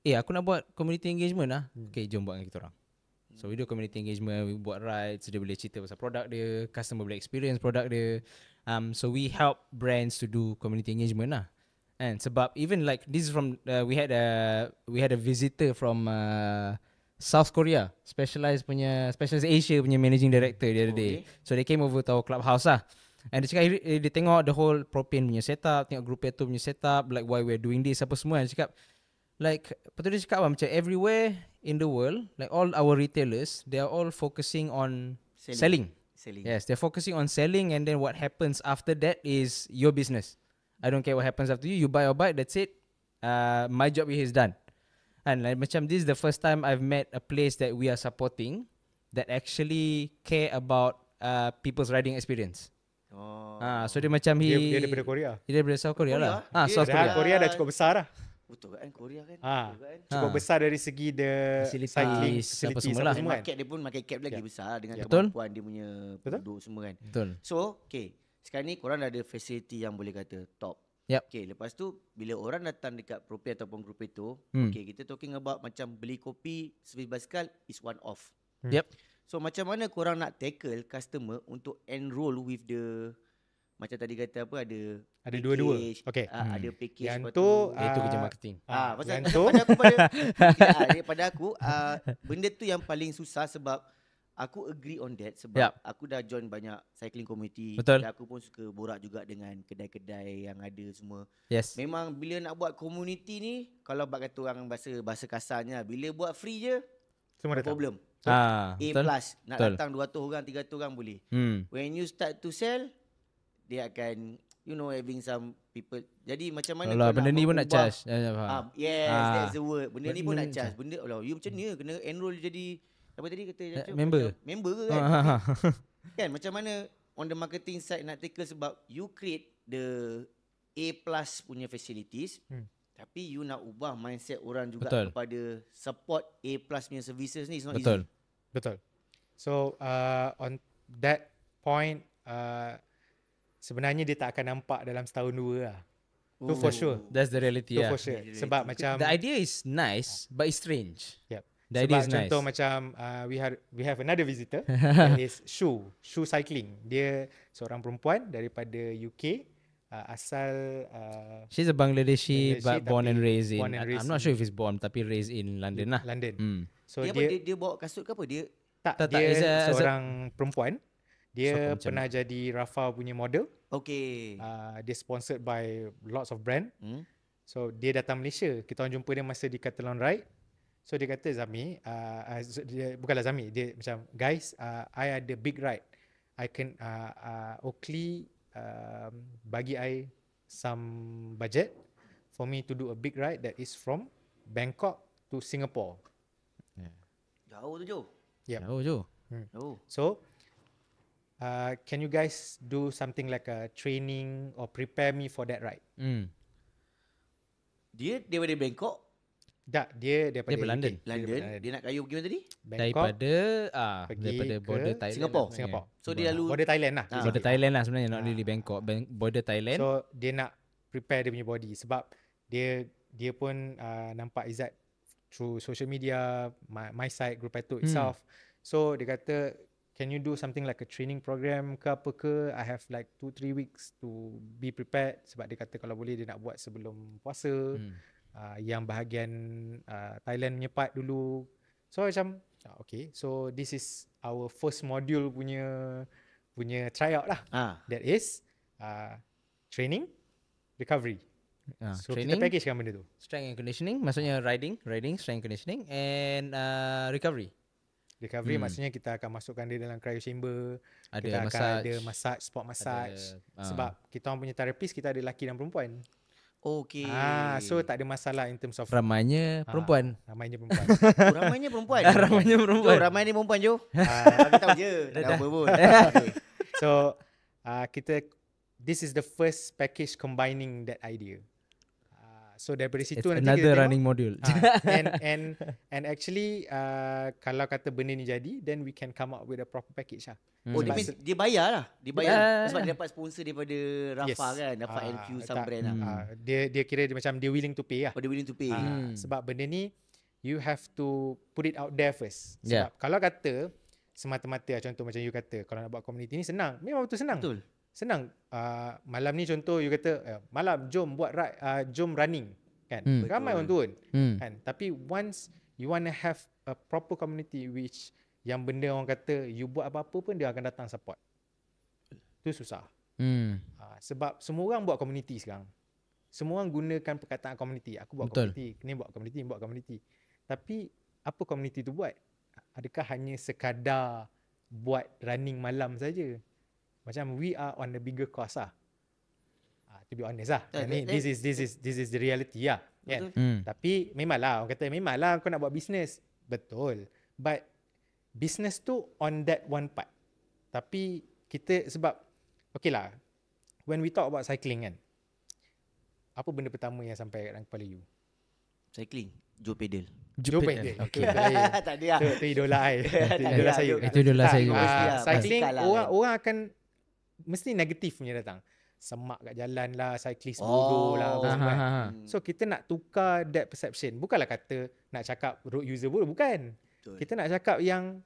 Aku nak buat community engagement lah. Okay, jom buat dengan kita orang. So we do community engagement, we buat rides, dia boleh cerita pasal produk dia, customer boleh experience produk dia. So we help brands to do community engagement lah. And sebab even like this is from we had a visitor from South Korea, Specialized Asia punya managing director the other day. So they came over to our clubhouse lah. And dia cakap dia tengok the whole Propane punya setup, tengok Grupeto punya setup, like why we're doing this apa semua. Dia cakap like betul dia cakap macam everywhere in the world, like all our retailers, they are all focusing on selling. Yes, they're focusing on selling, and then what happens after that is your business. I don't care what happens after you buy or buy, that's it. My job here is done. And like macam this is the first time I've met a place that we are supporting that actually care about people's riding experience. So dia macam dia daripada Korea. Dia daripada South Korea lah. South Korea dah cukup besar lah. Betul kan Korea kan? Cukup besar dari segi the cycling facilities semua lah. semua kan. Market dia pun market cap lagi besar dengan Betul. kemampuan dia punya penduduk semua kan. Betul. So, okay. Sekarang ni korang dah ada facility yang boleh kata top. Okay, lepas tu bila orang datang dekat Propane ataupun Grupeto, okay, kita talking about macam beli kopi, servis basikal is one off. So macam mana korang nak tackle customer untuk enroll with the macam tadi kata apa ada dua-dua. Okay. Ada package yang lepas tu itu kerja marketing. Pasal yang tu pada aku benda tu yang paling susah sebab aku agree on that sebab aku dah join banyak cycling community. Betul. Dan aku pun suka borak juga dengan kedai-kedai yang ada semua. Yes. Memang bila nak buat community ni, kalau bak kata orang bahasa kasarnya, bila buat free je semua datang. problem. Betul. Plus nak datang 200 orang 300 orang boleh. When you start to sell, dia akan having some people. Jadi macam mana kalau benda ni pun nak charge. Yes, that's the word. Benda ni pun nak charge. Benda you macam ni kena enroll jadi apa tadi kata member ke kan? Kan macam mana on the marketing side nak tackle sebab you create the A+ punya facilities. Tapi you nak ubah mindset orang juga kepada support A+ punya services ni is not easy. Betul. So on that point sebenarnya dia tak akan nampak dalam setahun dua lah. Tu for sure. That's the reality. Tu Yeah. for sure. Sebab macam The idea is nice, but it's strange. yep. The idea Sebab is nice. contoh macam we have another visitor that is Shu cycling. Dia seorang perempuan daripada UK, asal She's a Bangladeshi, Bangladeshi, but born and tapi raised in. born and raised I'm not in- sure if it's born, tapi raised in London lah. London. So Dia, apa, dia bawa kasut ke apa? Dia tak, Tak, dia is a- seorang perempuan. Dia Siapa macam pernah jadi Rafa punya model. okay. Dia sponsored by lots of brand. Hmm? So dia datang Malaysia. Kita orang jumpa dia masa di Catalan Ride. So dia kata Zami, dia, bukanlah Zami, dia macam guys, I ada big ride. I can Oakley bagi I some budget for me to do a big ride that is from Bangkok to Singapore. Jauh tu, Jo. Yep. Oh, Jo. Oh. So can you guys do something like a training or prepare me for that ride? Dia daripada Bangkok, Tak, dia daripada Daripada London. UK. London. Dia nak kayu pergi mana tadi? Bangkok, Daripada pergi daripada ke border Thailand. Singapore. lah Singapore. So dia lalu Border Thailand lah. Border Thailand lah sebenarnya, not really Bangkok. Border Thailand. So dia nak prepare dia punya body sebab dia pun nampak Izzat through social media, my site Gruppetto itself. So dia kata, can you do something like a training program ke apa ke? I have like 2-3 weeks to be prepared sebab dia kata kalau boleh dia nak buat sebelum puasa. Yang bahagian Thailand punya part dulu. So macam okay, so this is our first module punya tryout lah. That is training, recovery. So Training, kita packagekan benda tu. strength and conditioning, maksudnya riding, strength conditioning and recovery. Recovery maksudnya kita akan masukkan dia dalam cryo chamber. Ada Kita akan massage. ada massage, sport massage. Ada, Sebab kita orang punya terapis kita ada lelaki dan perempuan. okay. So tak ada masalah in terms of Ramainya perempuan. ramainya perempuan. Oh, ramainya perempuan. Ramainya perempuan. Jo, ramai ni perempuan, Jo. Bagi tahu je. Tak ada apa pun. So this is the first package combining that idea. So daripada situ It's nanti another kita running module. and actually kalau kata benda ni jadi, then we can come up with a proper package lah. Oh, dia, Sebab dia bayar lah. Dia bayar. Yeah. Sebab dia dapat sponsor daripada Rafa Yes. kan. Rafa NQ some tak, brand lah. dia kira dia macam dia willing to pay lah. Oh, dia willing to pay. Sebab benda ni you have to put it out there first. Sebab Yeah. kalau kata semata-mata contoh macam you kata kalau nak buat community ni senang. Memang betul senang. Betul. Senang. Malam ni contoh you kata malam jom buat jom running kan. Ramai orang turun kan. Tapi once you want to have a proper community which yang benda orang kata you buat apa-apa pun dia akan datang support. Tu susah. Sebab semua orang buat community sekarang. Semua orang gunakan perkataan community. Aku buat Betul. community, ni buat community, ni buat community. Tapi apa community tu buat? Adakah hanya sekadar buat running malam saja? Macam we are on the bigger cause lah. To be honest lah. This is the reality lah. Kan? Tapi memanglah orang kata memanglah kau nak buat business. Betul. But business tu on that one part. Tapi kita sebab okay lah. When we talk about cycling kan. Apa benda pertama yang sampai dalam kepala you? Cycling. Joe pedal. Joe pedal. Okay. Tak ada lah. Itu idola saya. Itu Tak idola ada, saya. Itu idola saya juga. Cycling Basikal lah, orang akan mesti negatif punya datang. Semak kat jalan lah, cyclist bodoh lah apa semua kan. So kita nak tukar that perception. Bukanlah kata nak cakap road user bodoh, bukan. Betul. Kita nak cakap yang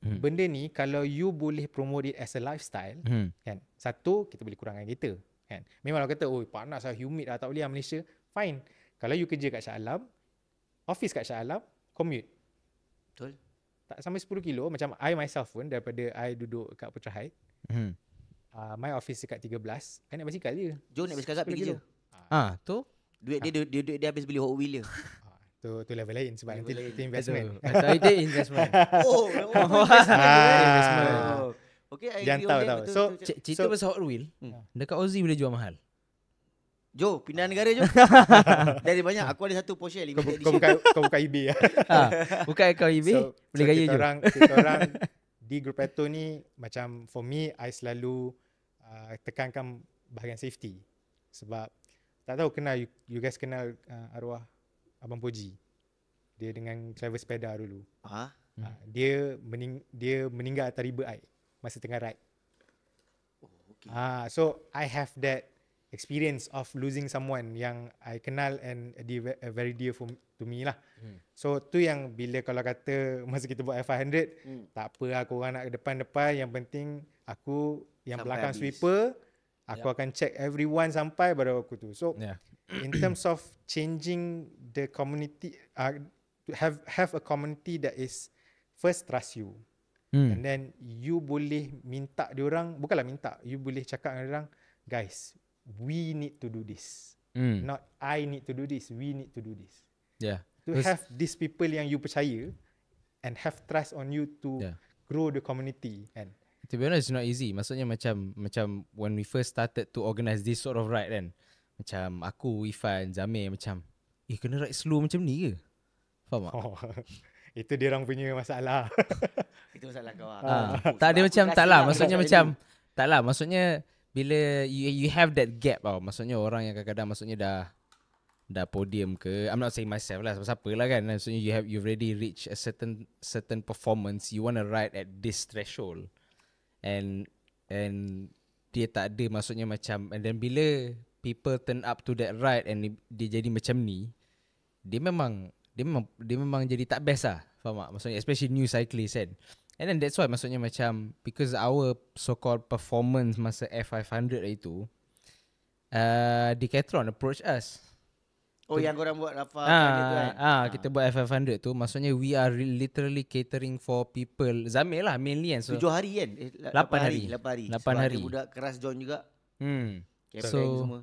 benda ni kalau you boleh promote it as a lifestyle kan. Satu, kita boleh kurangkan kereta kan. Memanglah kata panas lah, humid lah, tak boleh lah Malaysia. Fine. Kalau you kerja kat Shah Alam, office kat Shah Alam, commute. Betul. Tak sampai 10 kilo. Macam I myself pun daripada I duduk kat Putra Height, my office dekat 13, I naik basikal je. Joe naik basikal kat 10 pergi je. Tu Duit dia habis beli Hot Wheel dia. Tu level lain sebab nanti Level itu investment. So itu investment. Oh, Investment. Okay, I Jangan agree tahu on that. tahu. Betul, So betul. Cerita pasal Hot Wheel, dekat Aussie boleh jual mahal. Joe, pindah negara Joe. Dari banyak. Aku ada satu Porsche kau, limited kau edition. kau buka eBay lah. Bukan kau eBay, boleh gaya je. Kita orang di Gruppetto ni macam for me I selalu tekankan bahagian safety. Sebab tak tahu kenal you guys kenal arwah Abang Poji. Dia dengan Clever Sepeda dulu. Dia meninggal atas riba air masa tengah ride. Okay. So I have that experience of losing someone yang I kenal and very dear to me lah. So tu yang bila kalau kata masa kita buat F500, tak apa lah korang nak depan-depan, yang penting aku yang Sampai belakang habis. sweeper, aku akan check everyone sampai baru aku tu. So in terms of changing the community, to have a community that is first trust you. And then you boleh minta diorang, bukanlah minta, you boleh cakap dengan diorang, guys, we need to do this. Not I need to do this, we need to do this. Yeah. To have these people yang you percaya and have trust on you to grow the community. And to be honest, it's not easy. Maksudnya macam when we first started to organize this sort of ride kan, macam aku, Ifan, Zamir macam, kena ride slow macam ni ke? Faham tak? Itu dia orang punya masalah. Itu masalah kau Tak ada macam, tak lah. Maksudnya macam, tak lah. Maksudnya bila you have that gap tau. Maksudnya orang yang kadang-kadang maksudnya dah podium ke, I'm not saying myself lah, siapa lah kan. Maksudnya you've already reached a certain performance, you want to ride at this threshold, and dia tak ada, maksudnya macam, and then bila people turn up to that ride and dia jadi macam ni, dia memang jadi tak best lah. Faham tak? Maksudnya especially new cyclists kan. And then that's why maksudnya macam, because our so-called performance masa F500 itu, Decathlon approach us. Oh, yang korang buat Rafa tu kan? Kita buat F500 tu, maksudnya we are literally catering for people, Zamir lah mainly kan. So 7 hari kan? 8 hari. 8 8 hari. Ada budak keras join juga. So semua.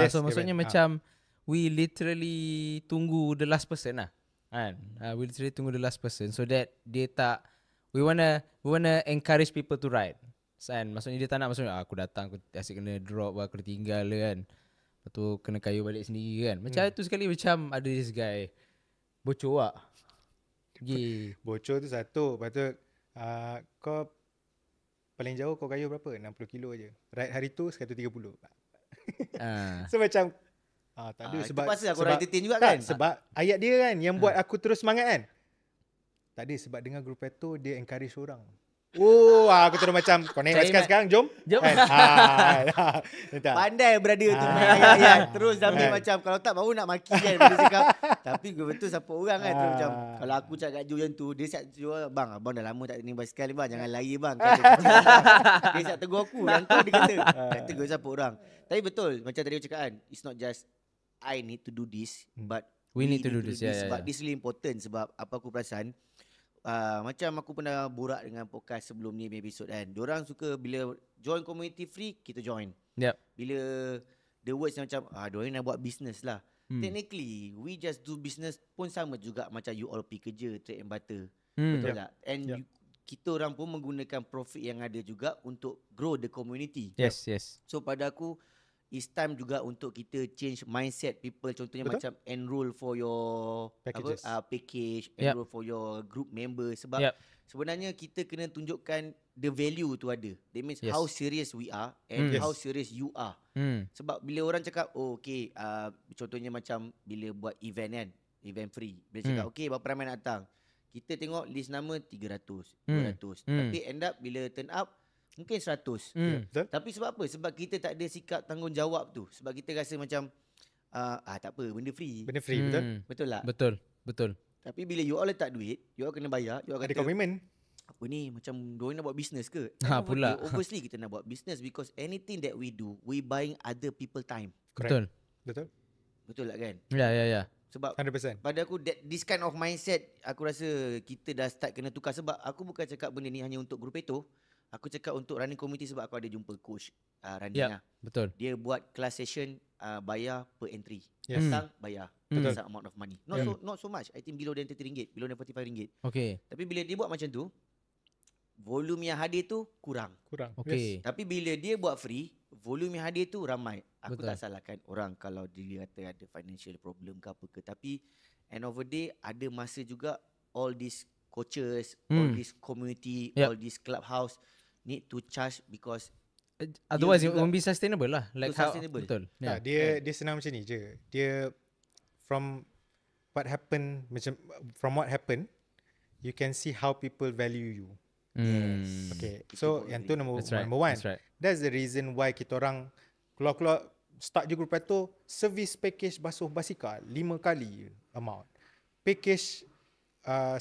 Yes, so maksudnya macam we literally tunggu the last person lah. Kan? We literally tunggu the last person so that dia tak, we wanna encourage people to ride. Kan? Maksudnya dia tak nak, maksudnya aku datang aku asyik kena drop, aku tinggal kan. Lepas tu kena kayu balik sendiri kan. Macam tu sekali macam ada this guy bocor lah. Bocor tu satu. Lepas tu kau paling jauh kau kayu berapa? 60 kilo je. Ride hari tu 130. So macam tak ada sebab pasal aku entertain juga tak, kan. sebab ayat dia kan yang buat aku terus semangat kan. Tak ada, sebab dengar grup Peto dia encourage orang. Aku terus macam kau naik basikal sekarang, jom. Kan? Pandai brother tu main ayat-ayat. Terus Zamir macam kalau tak baru nak maki kan dia cakap. Tapi betul support orang kan. Terus macam kalau aku cakap kat Ju macam tu, dia siap jual, bang abang dah lama tak naik basikal ni bang, jangan lari bang. Dia siap tegur aku, yang tu dia kata. Tak tegur support orang. Tapi betul macam tadi aku cakap kan, it's not just I need to do this, but we need to do this. Sebab this really important. Sebab apa aku perasan, macam aku pernah borak dengan podcast sebelum ni episode kan, diorang suka bila join community free, kita join. Bila the words macam diorang nak buat business lah. Technically we just do business pun sama juga macam you all pergi kerja, trade and butter. Betul tak? And kita orang pun menggunakan profit yang ada juga untuk grow the community. Yes. So pada aku, it's time juga untuk kita change mindset people. Contohnya macam enroll for your package, enroll for your group member. Sebab sebenarnya kita kena tunjukkan the value tu ada. That means how serious we are and how serious you are. Sebab bila orang cakap, contohnya macam bila buat event kan, event free. Bila cakap, berapa ramai nak datang? Kita tengok list nama 300, 200. Tapi end up bila turn up, mungkin 100. Tapi sebab apa? Sebab kita tak ada sikap tanggungjawab tu. Sebab kita rasa macam tak apa, benda free. Betul? Betul tak? Betul. Tapi bila you all letak duit, you all kena bayar. You all Ada kata, komitmen. apa ni, macam diorang nak buat business ke? Pula. Obviously kita nak buat business because anything that we do, we buying other people time. Betul. Betul tak kan? Ya. Sebab 100%. pada aku this kind of mindset, aku rasa kita dah start kena tukar. Sebab aku bukan cakap benda ni hanya untuk grup Peto. Aku cakap untuk running community sebab aku ada jumpa coach running lah. Betul. Dia buat class session bayar per entry. Yes. Datang bayar some amount of money. Not so much. I think below than RM30, below than RM45. Okay. Tapi bila dia buat macam tu, volume yang hadir tu kurang. Okay. Tapi bila dia buat free, volume yang hadir tu ramai. Aku Betul. tak salahkan orang kalau dia kata ada financial problem ke apa ke. Tapi end of the day, ada masa juga all these coaches, all this community, all this clubhouse need to charge because otherwise it won't be sustainable lah. Like how, sustainable. Betul. Dia senang macam ni je. Dia from what happened, you can see how people value you. Okay. Itu So pun yang agree. tu number That's right. number one. That's right. That's the reason why kita orang keluar start je grup itu, service package basuh basikal 5 kali amount. Package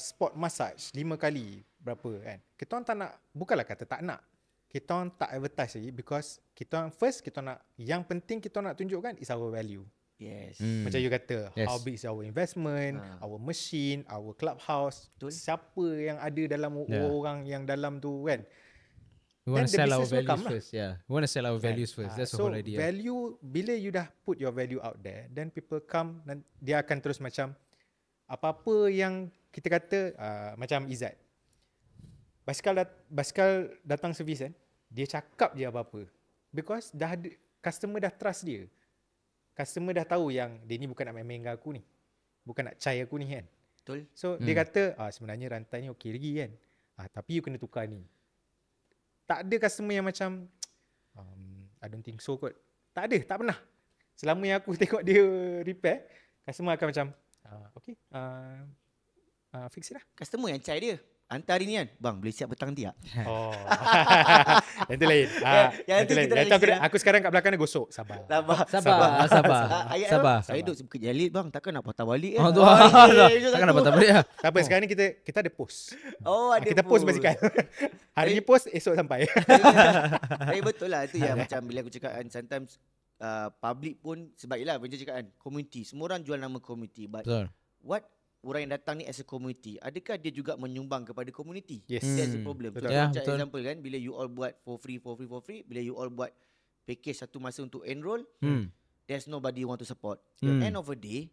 sport massage 5 kali berapa kan. Kita orang tak nak, bukanlah kata tak nak. Kita orang tak advertise lagi because kita orang first kita nak, yang penting kita nak tunjukkan is our value. Yes. Macam you kata, Yes. how big is our investment, our machine, our clubhouse, Betul. siapa yang ada dalam Yeah. orang yang dalam tu kan. We want Then to the sell our business will values come lah. first. Yeah, we want to sell our values first. That's the So whole idea. value, bila you dah put your value out there, then people come dan dia akan terus macam apa-apa yang kita kata macam Izzat. Basikal datang servis kan, dia cakap je apa-apa. Because dah ada, customer dah trust dia. Customer dah tahu yang dia ni bukan nak main-main dengan aku ni. Bukan nak cai aku ni kan. Betul. So dia kata sebenarnya rantai ni okey lagi kan. Tapi you kena tukar ni. Tak ada customer yang macam I don't think so kot. Tak ada, tak pernah. Selama yang aku tengok dia repair, customer akan macam okay, fix it lah. Customer yang cai dia. Hantar hari ni kan, bang boleh siap petang nanti tak? Oh. Yang tu lain. yang Yang tu tu lain. kita Yang dah tu kira. aku sekarang kat belakang dia gosok. Sabar. Sabar. Saya duduk kerja lead bang, takkan nak patah balik Oh kan? tu. ya, Takkan dapat tak boleh lah. Tak apa, sekarang ni kita ada post. Oh ada Kita post basikal. Hari ni post, esok sampai. Betul lah. Itu yang macam bila aku cakap kan, sometimes public pun, sebab yelah macam cakap kan, community, semua orang jual nama community, but Betul. what orang yang datang ni as a community, adakah dia juga menyumbang kepada community? Yes. That's the problem. Betul. So, Ya, macam betul. example kan, bila you all buat for free, bila you all buat package satu masa untuk enroll, there's nobody want to support. The end of the day,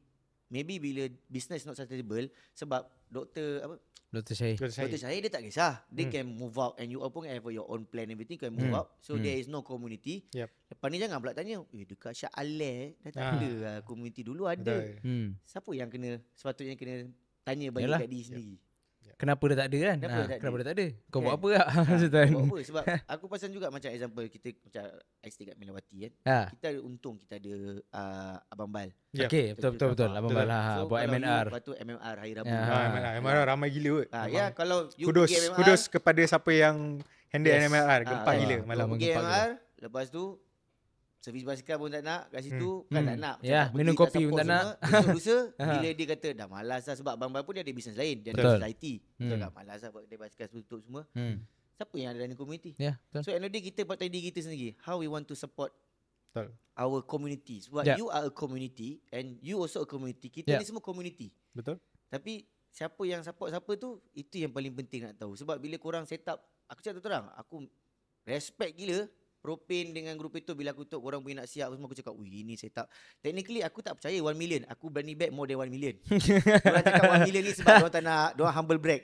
maybe bila business not sustainable, sebab Dr. Syahid. Dr. Syahid dia tak kisah. They can move out and you all pun have your own plan, everything can move out. So there is no community. Yep. Lepas ni jangan pula tanya, dekat Shah Aleh dah tak ada lah community. Dulu ada. Betul. Siapa yang sepatutnya kena tanya balik Yalah. kat diri sendiri. Kenapa dia tak ada kan? Kenapa dia tak ada? Kau buat Kan? apa tak? Macam tu kan? Buat apa? Sebab aku pasang juga macam example kita macam I stay kat Melawati kan. Kita ada untung kita ada Abang Bal. Yeah. Okay, betul. Abang Betul. Bala So, buat kalau MNR. you, lepas tu MMR hari Rabu. MNR ramai gila kot. Ya, kalau you pergi MMR, Kudos kepada siapa yang handle MNR. Gempar kan? gila malam. Kau pergi Gempar MMR, lepas tu servis basikal pun tak nak kat situ, kan tak nak. Ya, Macam minum pergi, kopi pun support tak nak. semua. Lusa bila dia kata dah malas lah, sebab Abang Bal pun dia ada bisnes lain, dia Betul. ada IT. Dia cakap malas lah buat kedai basikal tutup semua. Siapa yang ada dalam community? Ya, betul. So end of the day kita buat diri kita sendiri. How we want to support Betul. our community. Sebab Yeah. you are a community and you also a community. Kita Yeah. ni semua community. Betul. Tapi siapa yang support siapa tu, itu yang paling penting nak tahu. Sebab bila korang set up, aku cakap terang, aku respect gila Propane dengan grup itu. Bila aku tahu korang punya nak siap semua, aku cakap, wih ini set up. Technically aku tak percaya 1 million. Aku berani bet more than 1 million. Korang cakap 1 million ni sebab korang tak nak, korang humble brag.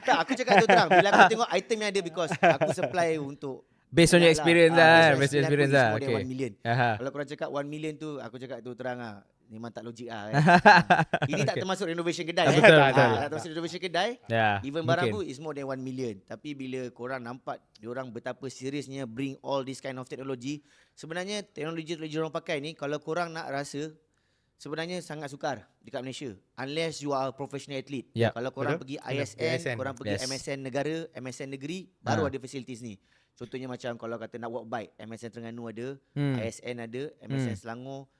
Tak, aku cakap terang. Bila aku tengok item yang ada, because aku supply untuk Based on your experience lah. Based on your experience lah. More than Okay. 1 million. Aha. Kalau korang cakap 1 million tu, aku cakap tu terang lah, memang tak logik lah kan. Ini tak termasuk renovation kedai. Betul, betul. Tak termasuk renovation kedai. Ya. Even barang mungkin. tu is more than 1 million. Tapi bila korang nampak diorang betapa seriousnya bring all this kind of technology, sebenarnya teknologi orang pakai ni, kalau korang nak rasa, sebenarnya sangat sukar dekat Malaysia. Unless you are a professional athlete. Yep. Kalau korang Betul. pergi ISN, korang pergi Yes. MSN negara, MSN negeri, baru ada facilities ni. Contohnya macam kalau kata nak walk bike, MSN Terengganu ada, ISN ada, MSN Selangor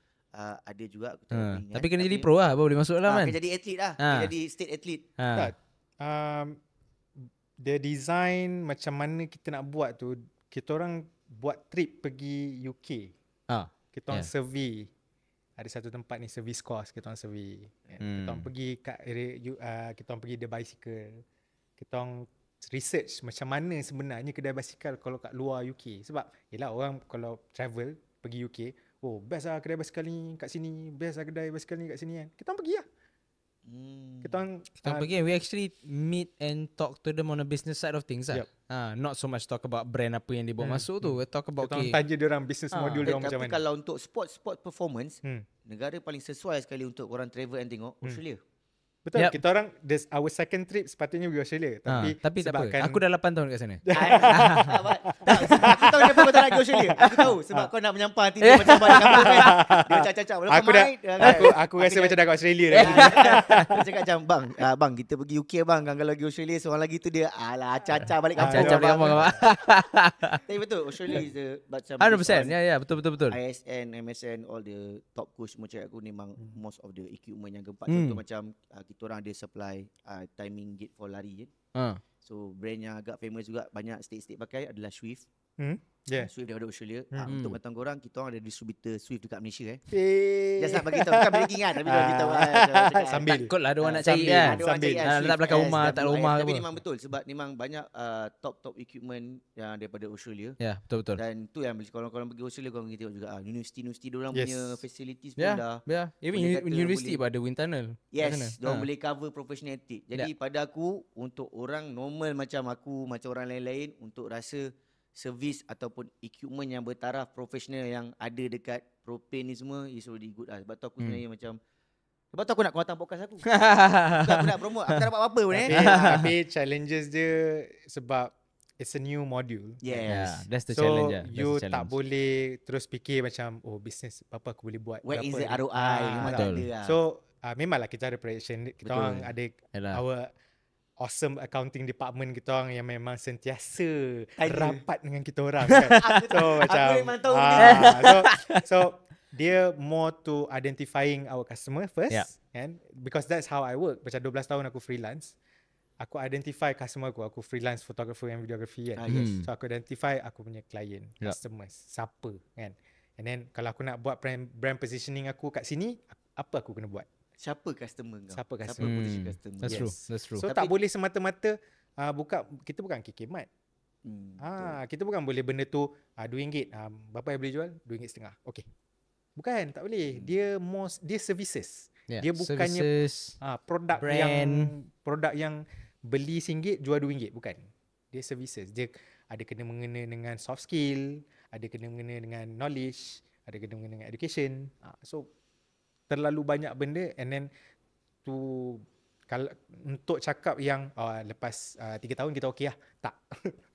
ada juga. Aku tak ingat. Tapi kena jadi pro lah, baru boleh masuk lah kan. Kena jadi atlet lah. Kena jadi state athlete. Tak. The design macam mana kita nak buat tu, kita orang buat trip pergi UK. Kita orang survey. Ada satu tempat ni service course, kita orang survey. Kita orang pergi kat area, kita orang pergi The Bicycle. Kita orang research macam mana sebenarnya kedai basikal kalau kat luar UK. Sebab yelah orang kalau travel pergi UK, oh best lah kedai basikal ni kat sini, best lah kedai basikal ni kat sini kan. Kita orang pergi lah. Kita orang pergi, we actually meet and talk to them on the business side of things lah. Yep. Not so much talk about brand apa yang dia bawa masuk tu. We talk about kita orang tanya dia orang business module dia orang macam Tapi mana. kalau untuk sport performance, negara paling sesuai sekali untuk orang travel and tengok, Australia. Betul. Yep. Kita orang our second trip sepatutnya pergi Australia. Tapi tak apa. Aku dah 8 tahun kat sana. Aku tahu kenapa kau tak nak pergi Australia. Aku tahu sebab kau nak menyampah nanti dia macam balik kampung kan. Dia cacak-cacak Aku rasa macam dah kat Australia dah. Dia cakap macam bang kita pergi UK bang, kalau pergi Australia seorang lagi tu dia cacak balik kampung. Cacak balik kampung apa? Tapi betul Australia is the macam 100%. Ya, betul. ISN, MSN, all the top coach semua cakap aku memang most of the equipment yang keempat. Contoh macam kita orang ada supply timing gate for lari je. So brand yang agak famous juga banyak state-state pakai adalah Swift. Swift daripada Australia. Untuk kata korang, kita orang ada distributor Swift dekat Malaysia Just nak bagi tahu, bukan bragging kan, tapi bagi tahu sambil. Takut lah ada orang nak cari kan. Letak belakang rumah, tak rumah ke Tapi apa. memang betul sebab memang banyak top equipment yang daripada Australia. Ya, betul. Dan tu yang kalau korang pergi Australia, korang pergi tengok juga universiti diorang punya facilities pun dah. Ya. Even boleh kata university boleh. pun ada wind tunnel. Yes, diorang boleh cover professional athlete. Jadi pada aku, untuk orang normal macam aku, macam orang lain-lain, untuk rasa servis ataupun equipment yang bertaraf profesional yang ada dekat Propane ni semua is already good lah. Sebab tu aku sebenarnya macam, sebab tu aku nak kau datang podcast aku. Bukan aku nak promote, aku tak dapat apa-apa pun Tapi challenges dia sebab it's a new module. Yes. That's the So challenge lah. you tak boleh terus fikir macam business apa aku boleh buat. Where is the berapa ROI? Memang tak ada lah. So memanglah kita ada projection. Kita orang ada our awesome accounting department kita orang yang memang sentiasa rapat dengan kita orang kan. So macam aku memang tahu so dia more to identifying our customer first kan, because that's how I work. Macam 12 tahun aku freelance, aku identify customer aku freelance photographer and videography kan. So aku identify aku punya client, customers, siapa kan. And then kalau aku nak buat brand positioning aku kat sini, apa aku kena buat? Siapa customer kau? Siapa potential customer? That's true. So tak boleh semata-mata kita bukan KK Mart. Kita bukan boleh benda tu RM2. Berapa yang boleh jual? RM2.50. Okay. Bukan, tak boleh. Dia services. Dia bukannya produk yang beli RM1 jual RM2. Bukan. Dia services. Dia ada kena mengena dengan soft skill, ada kena mengena dengan knowledge, ada kena mengena dengan education. So terlalu banyak benda, and then kalau untuk cakap yang lepas 3 tahun kita okey lah, tak.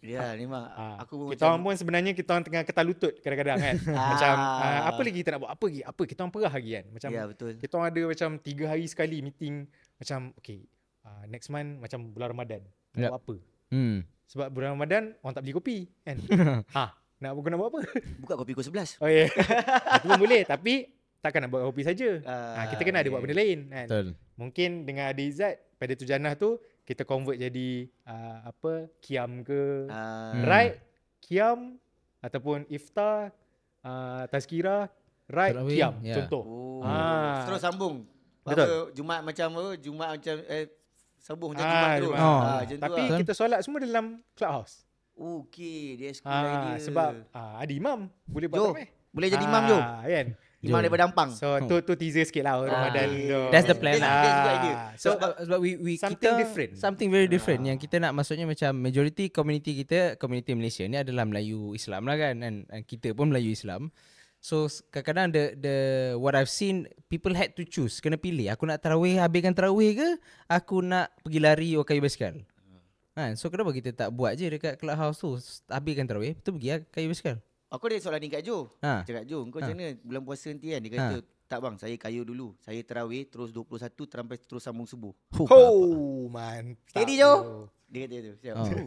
Ya, memang aku kita orang pun sebenarnya kita orang tengah ketal lutut kadang-kadang kan. Macam apa lagi kita nak buat, apa kita orang perah lagi kan. Macam betul. Kita orang ada macam 3 hari sekali meeting, macam okay, next month macam bulan Ramadan nak buat apa. Sebab bulan Ramadan orang tak beli kopi kan. Nak buat apa? Buka kopi pukul 11. Oh ya. Itu pun boleh, tapi takkan nak buat kopi saja. Kita kena ada buat benda lain kan. Betul. Mungkin dengan ada Izzat pada Tujanah tu kita convert jadi Qiyam ke Ride Qiyam, ataupun Iftar, Tazkirah Ride Qiyam contoh. Terus sambung. Betul. Jumaat macam sambung macam Jumaat terus. Tapi kita solat semua dalam clubhouse. Okey, dia school idea. Sebab ada imam boleh buat ramai. Boleh jadi imam jo. Kan? Imam daripada Ampang. So tu teaser sikit lah Ramadan. That's the plan lah. That's juga idea. So sebab we something kita different. Something very different yang kita nak, maksudnya macam majority community kita, community Malaysia ni adalah Melayu Islam lah kan, and kita pun Melayu Islam. So kadang-kadang the what I've seen, people had to choose, kena pilih, aku nak tarawih, habiskan tarawih ke aku nak pergi lari or kayu basikal. So kenapa kita tak buat je dekat clubhouse tu, habiskan tarawih, betul pergi kayu basikal. Aku ada soalan ni kat Jo. Cakap Jo, kau macam mana bulan puasa nanti kan? Dia kata, tak bang, saya kayu dulu. Saya tarawih terus 21 sampai terus sambung subuh. Mantap. Steady Jo. Dia kata tu.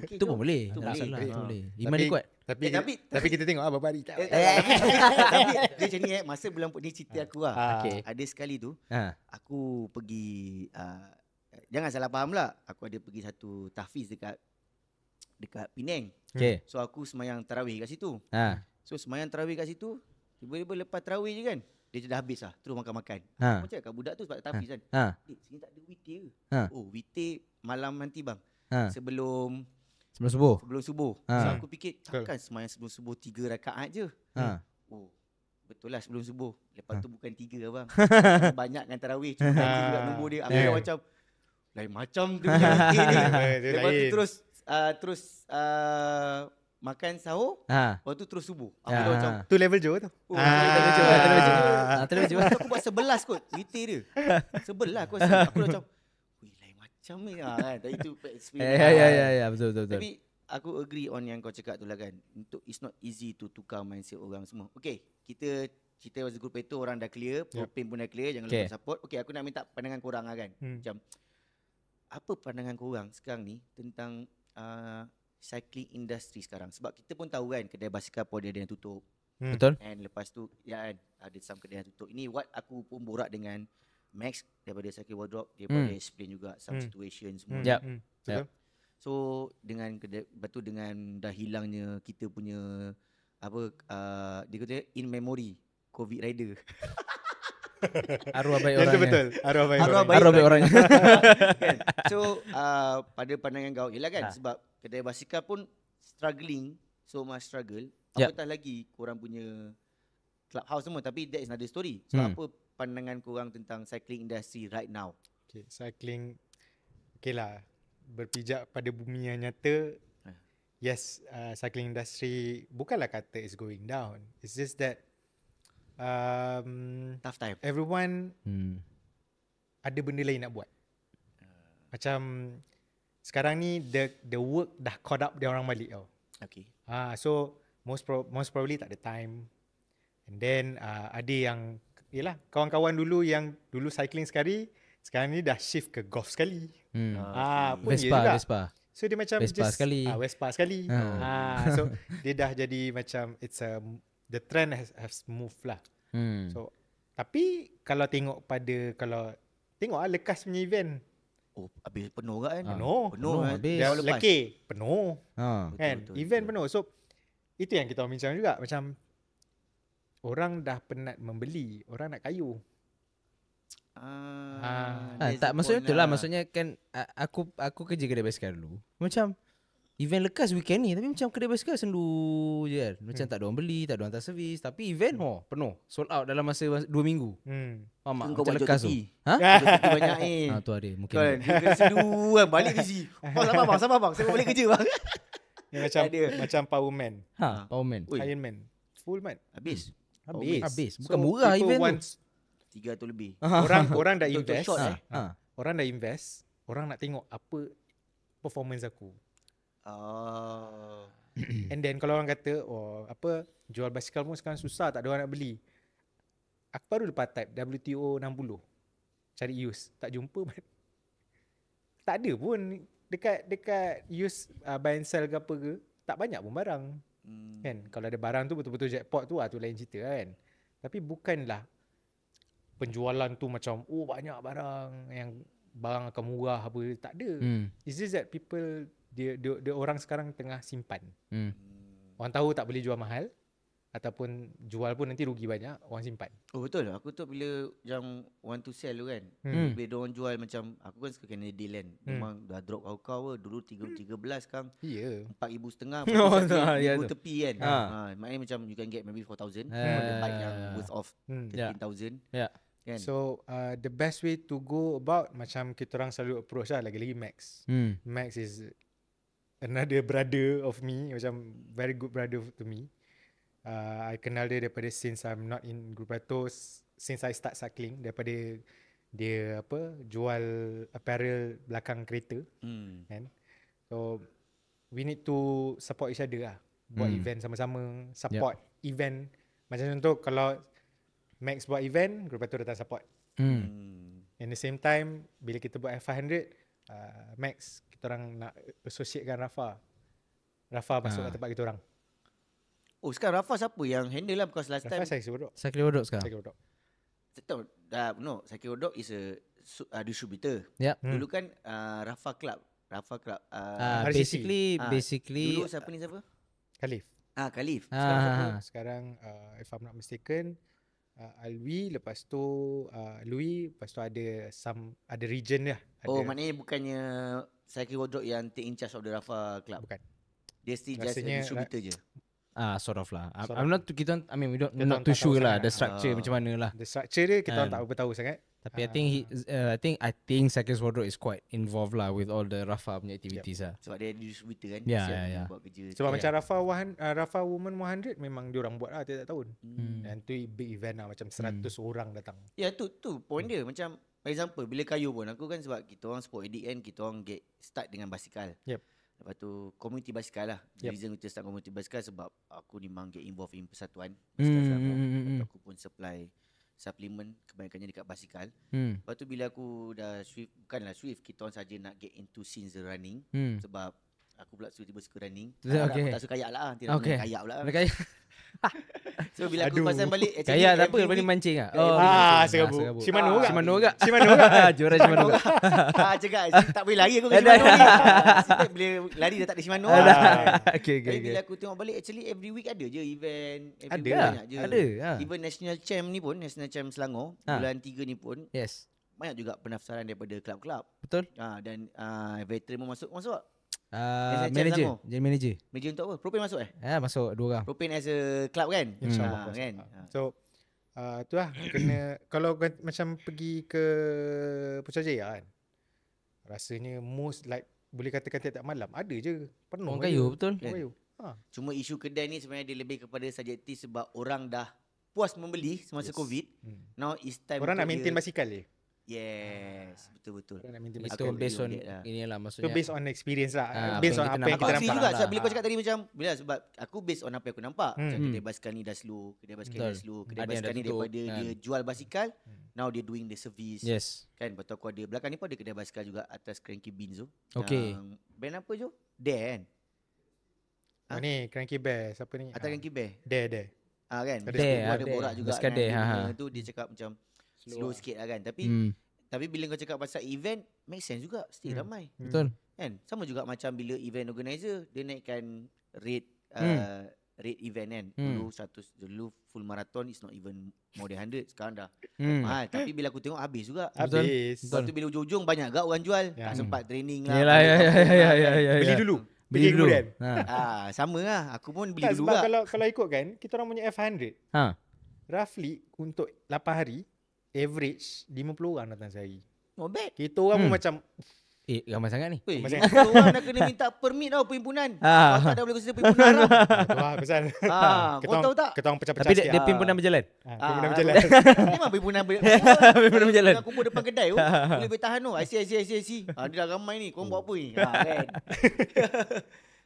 Itu pun boleh. Tak salah. Boleh. Iman dia kuat. Tapi kita tengok berapa hari. Tapi dia macam ni masa bulan ni cerita aku lah. Ada sekali tu, aku pergi, jangan salah faham lah, aku ada pergi satu tahfiz dekat Penang. So aku semayang tarawih kat situ. So semayang tarawih kat situ, tiba-tiba lepas tarawih je kan, dia dah habis lah, terus makan-makan. Aku cakap budak tu sebab tahfiz kan, sini tak ada witir ke? Oh, witir malam nanti bang, sebelum subuh. So aku fikir takkan semayang sebelum subuh 3 rakaat je. Oh, betul lah sebelum subuh. Lepas tu bukan 3 abang. Banyakkan tarawih, cuma juga nombor dia. Aku macam lain macam tu punya witir ni. Lepas tu terus makan sahur, lepas tu terus subuh. Aku macam tu level Jo tu. Level Jo. Aku buat 11 kot witir dia. 11 aku rasa. Aku macam macam ni lah kan. Tapi itu experience. Ya, betul. Tapi aku agree on yang kau cakap tu lah kan. Untuk it's not easy to tukar mindset orang semua. Okay, kita cerita pasal group itu orang dah clear, propane pun dah clear, jangan lupa support. Okay, aku nak minta pandangan korang lah kan. Macam apa pandangan korang sekarang ni tentang cycling industry sekarang? Sebab kita pun tahu kan kedai basikal pun ada yang tutup. Betul. And lepas tu ya kan ada some kedai yang tutup. Ini what aku pun borak dengan Max daripada Cycle Wardrobe, dia boleh explain juga some situation semua. Betul. So dengan kedai batu dengan dah hilangnya kita punya apa dia kata in memory COVID rider. Arwah baik Yang orangnya. tu betul. Arwah baik Arwah baik orangnya. Kan? So pada pandangan kau ialah kan sebab kedai basikal pun struggling, so much struggle. Apatah lagi korang punya clubhouse semua, tapi that is another story. So apa pandangan korang tentang cycling industry right now? Okay, cycling okay lah, berpijak pada bumi yang nyata. Yes, cycling industry bukanlah kata it's going down. It's just that Tough time. everyone ada benda lain nak buat. Macam sekarang ni the work dah caught up dia orang balik tau. Okay. So most probably tak ada time. And then ada yang yalah kawan-kawan dulu yang dulu cycling sekali, sekarang ni dah shift ke golf sekali. Pun Vespa. So dia macam Vespa just sekali. Vespa sekali. So dia dah jadi macam it's the trend has moved lah. So tapi kalau tengok lekas punya event, Habis penuh kan? penuh kan? habis. Dia Lepas. lekeh penuh. Kan Betul, event penuh. So itu yang kita bincang juga, macam orang dah penat membeli, orang nak kayu. Tak, maksudnya itulah. Maksudnya kan aku kerja kedai basikal dulu. Macam event lekas weekend ni, tapi macam kedai basikal sendu je kan. Macam tak ada orang beli, tak ada orang hantar servis. Tapi event penuh, sold out dalam masa 2 minggu. Faham tak? Kau Macam buat lekas tu. tepi. Ha? Tepi banyak ni. Tu ada mungkin. Kan, dia sedu kan, balik di sini. Sabar bang, saya balik kerja bang. Dia macam Power Man, Powerman. Iron Man, full man. Habis. Habis. Bukan murah people event tu. 300 lebih. Orang dah Untuk invest. shot, Orang dah invest. Orang nak tengok apa performance aku. And then kalau orang kata jual basikal pun sekarang susah, tak ada orang nak beli. Aku baru lepas type WTO 60 cari use, tak jumpa pun. Tak ada pun dekat use buy and sell ke apa ke, tak banyak pun barang. Kan kalau ada barang tu betul-betul jackpot tu lain cerita kan. Tapi bukanlah penjualan tu macam banyak barang yang barang akan murah apa, tak ada. It's just that people dia orang sekarang tengah simpan. Orang tahu tak boleh jual mahal, ataupun jual pun nanti rugi banyak, orang simpan. Betul. Aku tu bila yang want to sell tu kan, bila diorang jual macam, aku kan suka Canadian Land. Memang dah drop kau dulu 13 sekarang 4,500. Lepas tu tepi kan. Maknanya macam you can get maybe 4,000 for the bike yang worth of 13,000. Kan? So the best way to go about, macam kita orang selalu approach lah, lagi-lagi Max. Max is another brother of me, macam very good brother to me. I kenal dia daripada since I'm not in Grup Rato, since I start cycling, daripada dia jual apparel belakang kereta. Kan? So we need to support each other lah. Buat event sama-sama, support event. Macam contoh kalau Max buat event, Grup Rato datang support. In the same time, bila kita buat F500, Max, kita orang nak associatekan Rafa masuk ke tempat kita orang. Sekarang Rafa siapa yang handle lah? Because last time Rafa saya sebut Cycling Wardrobe sekarang. Cycle Wardrobe is a distributor. Dulu kan Rafa Club. Basically dulu siapa? Khalif. Khalif. Sekarang if I'm not mistaken, Alwi, lepas tu Louis, lepas tu ada region dia. Maknanya bukannya Cycle Wardrobe yang take in charge of the Rafa Club. Bukan. Dia still just a distributor je. Sort of lah. I'm not we don't not too sure lah the structure macam mana lah. The structure dia kita orang tak berapa tahu sangat. Tapi I think Cycling Wardrobe is quite involved lah with all the Rafa punya activities lah. Sebab dia distributor kan. Ya. Buat kerja. Sebab macam Rafa Women 100 memang diorang buat lah tiap tahun. Dan tu big event lah, macam 100 orang datang. Ya tu point dia. Macam For example, bila kayu pun aku kan sebab kita orang sport addict kan, kita orang get start dengan basikal. Yep. Lepas tu community basikal lah. Yep. Reason kita start community basikal sebab aku memang get involved in persatuan basikal Selangor. Lepas tu aku pun supply suplemen kebanyakannya dekat basikal. Lepas tu bila aku dah Swift, bukanlah Swift, kita orang saja nak get into scenes the running. Sebab aku pula tiba-tiba suka running. Okay. Aku tak suka kayak lah. Tidak okay. Kayak pula. Kayak So bila aku pasang balik kayak tak apa, lepas ni mancing ah. Serabut. Shimano juga. Shimano juga. Juara Shimano juga. Cakap tak boleh lari aku ke Shimano ni. Sebab bila lari dah tak ada Shimano. Okay. Tapi bila aku tengok balik, actually every week ada je event. Ada. Banyak je. Ada. Even National Champ ni pun, National Champ Selangor, bulan 3 ni pun. Yes. Banyak juga pendaftaran daripada klub-klub. Betul. Dan veteran pun masuk. Manager. Jadi manager. Manager untuk apa? Propane masuk Masuk 2 orang. Propane as a club kan? InsyaAllah. Kan? So tu lah kena kalau macam pergi ke Putrajaya kan, rasanya most like boleh katakan tiap malam ada je penuh. Orang kayu betul. Orang kayu. Cuma isu kedai ni sebenarnya dia lebih kepada subjektif sebab orang dah puas membeli semasa COVID. Now it's time Orang nak maintain basikal je. Yes, betul-betul. Orang nak maintain Itu basikal. based on inilah maksudnya. So based on experience lah. Apa Based yang on kita apa yang kita nampak. Aku nampak. juga lah. sebab bila kau cakap tadi macam bila sebab aku based on apa yang aku nampak. Macam kedai basikal ni dah slow, kedai basikal ni dah slow, kedai Ada yang basikal dah ni tutup, daripada kan. dia jual basikal, now dia doing the service. Yes. Kan betul aku ada belakang ni pun ada kedai basikal juga atas Cranky Beans tu. Okay. Yang brand apa je? Dare kan? Oh ni Cranky Bear. Siapa ni? Atas Cranky Bear. Dare. Kan? Dare, Dia ada Dare. borak juga Basikal dengan Dare, dia ha, punya tu dia cakap macam slow sikit lah kan. Tapi bila kau cakap pasal event, make sense juga. Still ramai. Betul. Kan? Sama juga macam bila event organizer, dia naikkan rate rate event kan. Dulu full marathon is not even more than 100. Sekarang dah mahal. Tapi bila aku tengok habis juga. Habis. Lepas tu bila ujung-ujung banyak gak orang jual. Tak sempat training lah. Yalah, ya. Beli dulu. Beli dulu. Kemudian. Sama lah. Aku pun beli Tak, dulu sebab lah. kalau ikut kan, kita orang punya F100 roughly untuk 8 hari average 50 orang datang sehari. Not bad. Kita orang pun macam Ramai sangat ni. Weh, Macam- orang dah kena minta permit tau perhimpunan. Kau dah boleh consider perhimpunan tau. tu lah pasal. Kau tahu tak? Kita orang pecah-pecah Tapi sikit. dia pimpinan berjalan. Pimpinan berjalan. Memang perhimpunan Perhimpunan berjalan. Aku kumpul depan kedai tu. Boleh bertahan tu. I see. Dia dah ramai ni. Korang buat apa ni? Kan?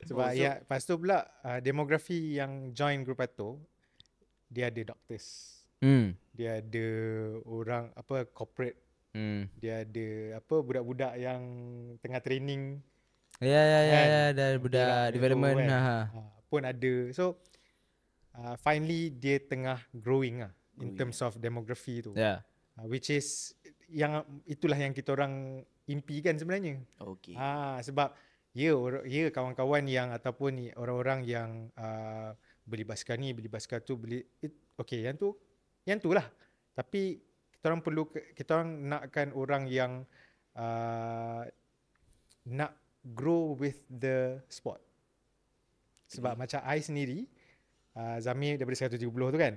Sebab lepas tu pula demografi yang join grup Pato, dia ada doctors. Dia ada orang corporate. Dia ada budak-budak yang tengah training. Ya, dah budak development. Pun ada. So finally dia tengah growing in terms of demography tu. Which is itulah yang kita orang impikan sebenarnya. Okay. Sebab kawan-kawan yang ataupun orang-orang yang beli basikal ni, beli basikal tu, yang tu lah. Tapi kita orang nakkan orang yang nak grow with the sport. Sebab macam I sendiri, Zamir daripada 170 tu kan.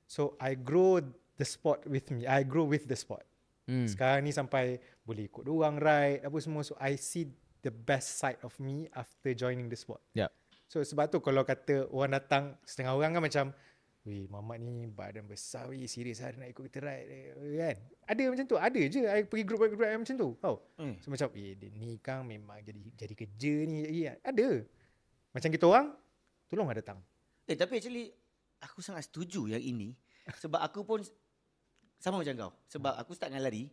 So I grow the sport with me. I grow with the sport. Sekarang ni sampai boleh ikut orang ride apa semua. So I see the best side of me after joining the sport. So sebab tu kalau kata orang datang, setengah orang kan macam, weh, Mamat ni badan besar, weh, serius lah nak ikut kita ride kan. Ada macam tu, ada je I pergi group macam tu. So macam dia ni kan memang jadi kerja ni. Ada. Macam kita orang tolonglah datang. Tapi actually aku sangat setuju yang ini. Sebab aku pun sama macam kau. Sebab aku start dengan lari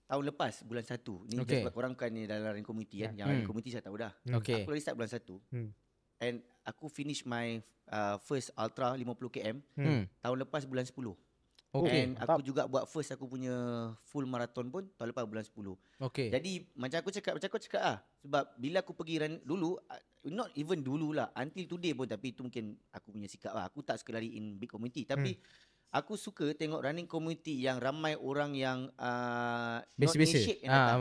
tahun lepas bulan 1. Ni sebab korang bukan ni dalam running community kan. Yang running community saya tahu dah. Aku lari start bulan 1. And aku finish my first ultra 50 km tahun lepas bulan 10. And aku juga buat first aku punya full marathon pun tahun lepas bulan 10. Jadi macam aku cakap lah. Sebab bila aku pergi run dulu, not even dulu lah, until today pun, tapi itu mungkin aku punya sikap lah. Aku tak suka lari in big community. Tapi aku suka tengok running community yang ramai orang yang not in shape yang datang.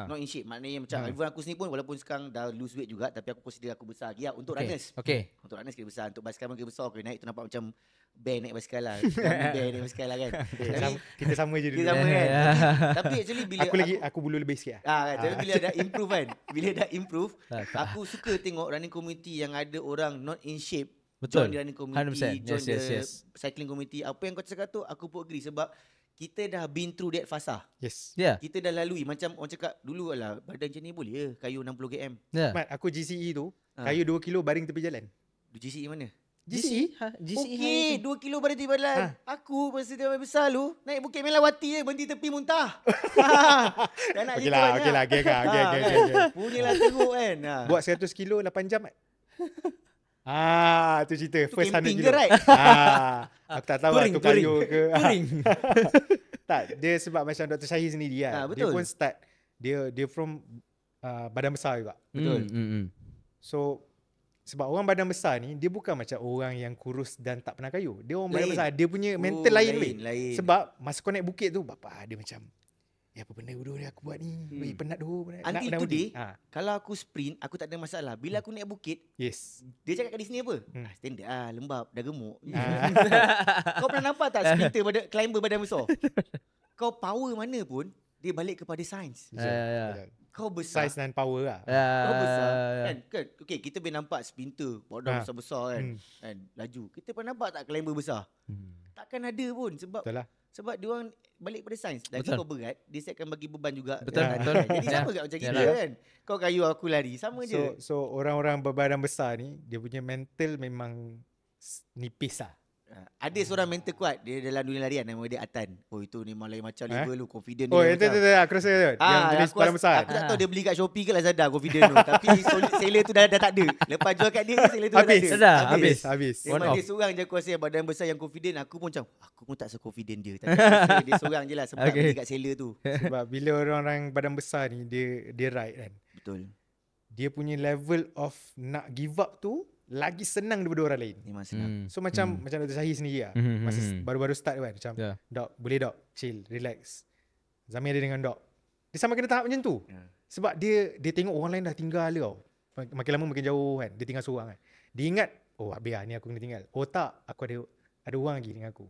Not in shape. Maknanya macam even aku sendiri pun walaupun sekarang dah lose weight juga, tapi aku consider aku besar lagi lah untuk runners. Untuk runners kira besar. Untuk basikal mungkin besar. Aku naik tu nampak macam bear naik basikal lah. Bear naik basikal lah kan. Kita sama je dulu. Kita sama kan. Tapi actually bila aku bulu lebih sikit tapi bila dah improve kan. Bila dah improve, aku suka tengok running community yang ada orang not in shape. Betul. Join the running community, 100%. join Yes. cycling community. Apa yang kau cakap tu aku pun agree sebab kita dah been through that fasa. Yes. Yeah. Kita dah lalui. Macam orang cakap dulu lah, badan macam ni boleh ke kayu 60 km. Yeah. Mat, aku GCE tu, Ha. kayu 2 kilo baring tepi jalan. GCE mana? GCE? Okey, 2 kilo badan tepi jalan. Aku masa dia besar lu, naik Bukit Melawati je, berhenti tepi muntah. Dah nak Okey lah, okey lah, okey lah, okey, okey, okey. Punyalah teruk kan. Buat 100 kilo 8 jam, Mat. Tu cerita. Tu First 100 camping kilo. ke, right? Aku tak tahu Touring, tu kayu ke. Touring. Tak, dia sebab macam Dr. Syahir sendiri kan. Dia betul. pun start, dia from badan besar juga. Betul. So, sebab orang badan besar ni, dia bukan macam orang yang kurus dan tak pernah kayu. Dia orang badan Lain. besar. Dia punya mental lain. weh. Lain. Sebab masa kau naik bukit tu, bapa dia macam, apa benda bodoh ni aku buat ni. Weh, penat tu. Until today, kalau aku sprint, aku tak ada masalah. Bila aku naik bukit, Yes. dia cakap kat Disney apa? Hmm. Standard lembab, dah gemuk. Ah. Kau pernah nampak tak sprinter climber badan besar? Kau power mana pun, dia balik kepada sains. Betul. Kau besar. Size dan power lah. Kau besar. Kan? Okay, kita boleh nampak sprinter, badan Ha. besar-besar kan. Kan? Laju. Kita pernah nampak tak climber besar? Takkan ada pun sebab Betul lah. sebab dia orang balik pada sains. Lagi Betul. kau berat, dia siapkan bagi beban juga. Betul, Kan? betul. Jadi Ya. sama kat macam kita Yalah. kan. Kau kayu aku lari, sama je. So orang-orang berbadan besar ni, dia punya mental memang nipis lah. Ada seorang mental kuat, dia dalam dunia larian, nama dia Atan. Oh itu memang lain macam level lu, confident Oh, dia itu macam. aku rasa tu. Yang jenis badan besar. Aku tak tahu dia beli kat Shopee ke Lazada confident tu. Tapi seller tu dah tak ada. Lepas jual kat dia, seller tu Habis. dah tak Dah, ada. habis. Memang One dia seorang je aku rasa yang badan besar yang confident. Aku pun macam, aku pun tak se-confident dia. Tapi dia seorang je lah sebab Okay. beli kat seller tu. Sebab bila orang-orang badan besar ni, dia right kan. Betul. Dia punya level of nak give up tu lagi senang daripada orang lain. Memang senang. So macam Dr. Syahir sendiri lah. Masa baru-baru start kan. Macam, Yeah. Dok, boleh dok, chill, relax. Zami ada dengan dok. Dia sama kena tahap macam tu. Sebab dia tengok orang lain dah tinggal dia tau. Makin lama makin jauh kan. Dia tinggal seorang kan. Dia ingat, oh habis lah ni aku kena tinggal. Oh tak, aku ada orang lagi dengan aku.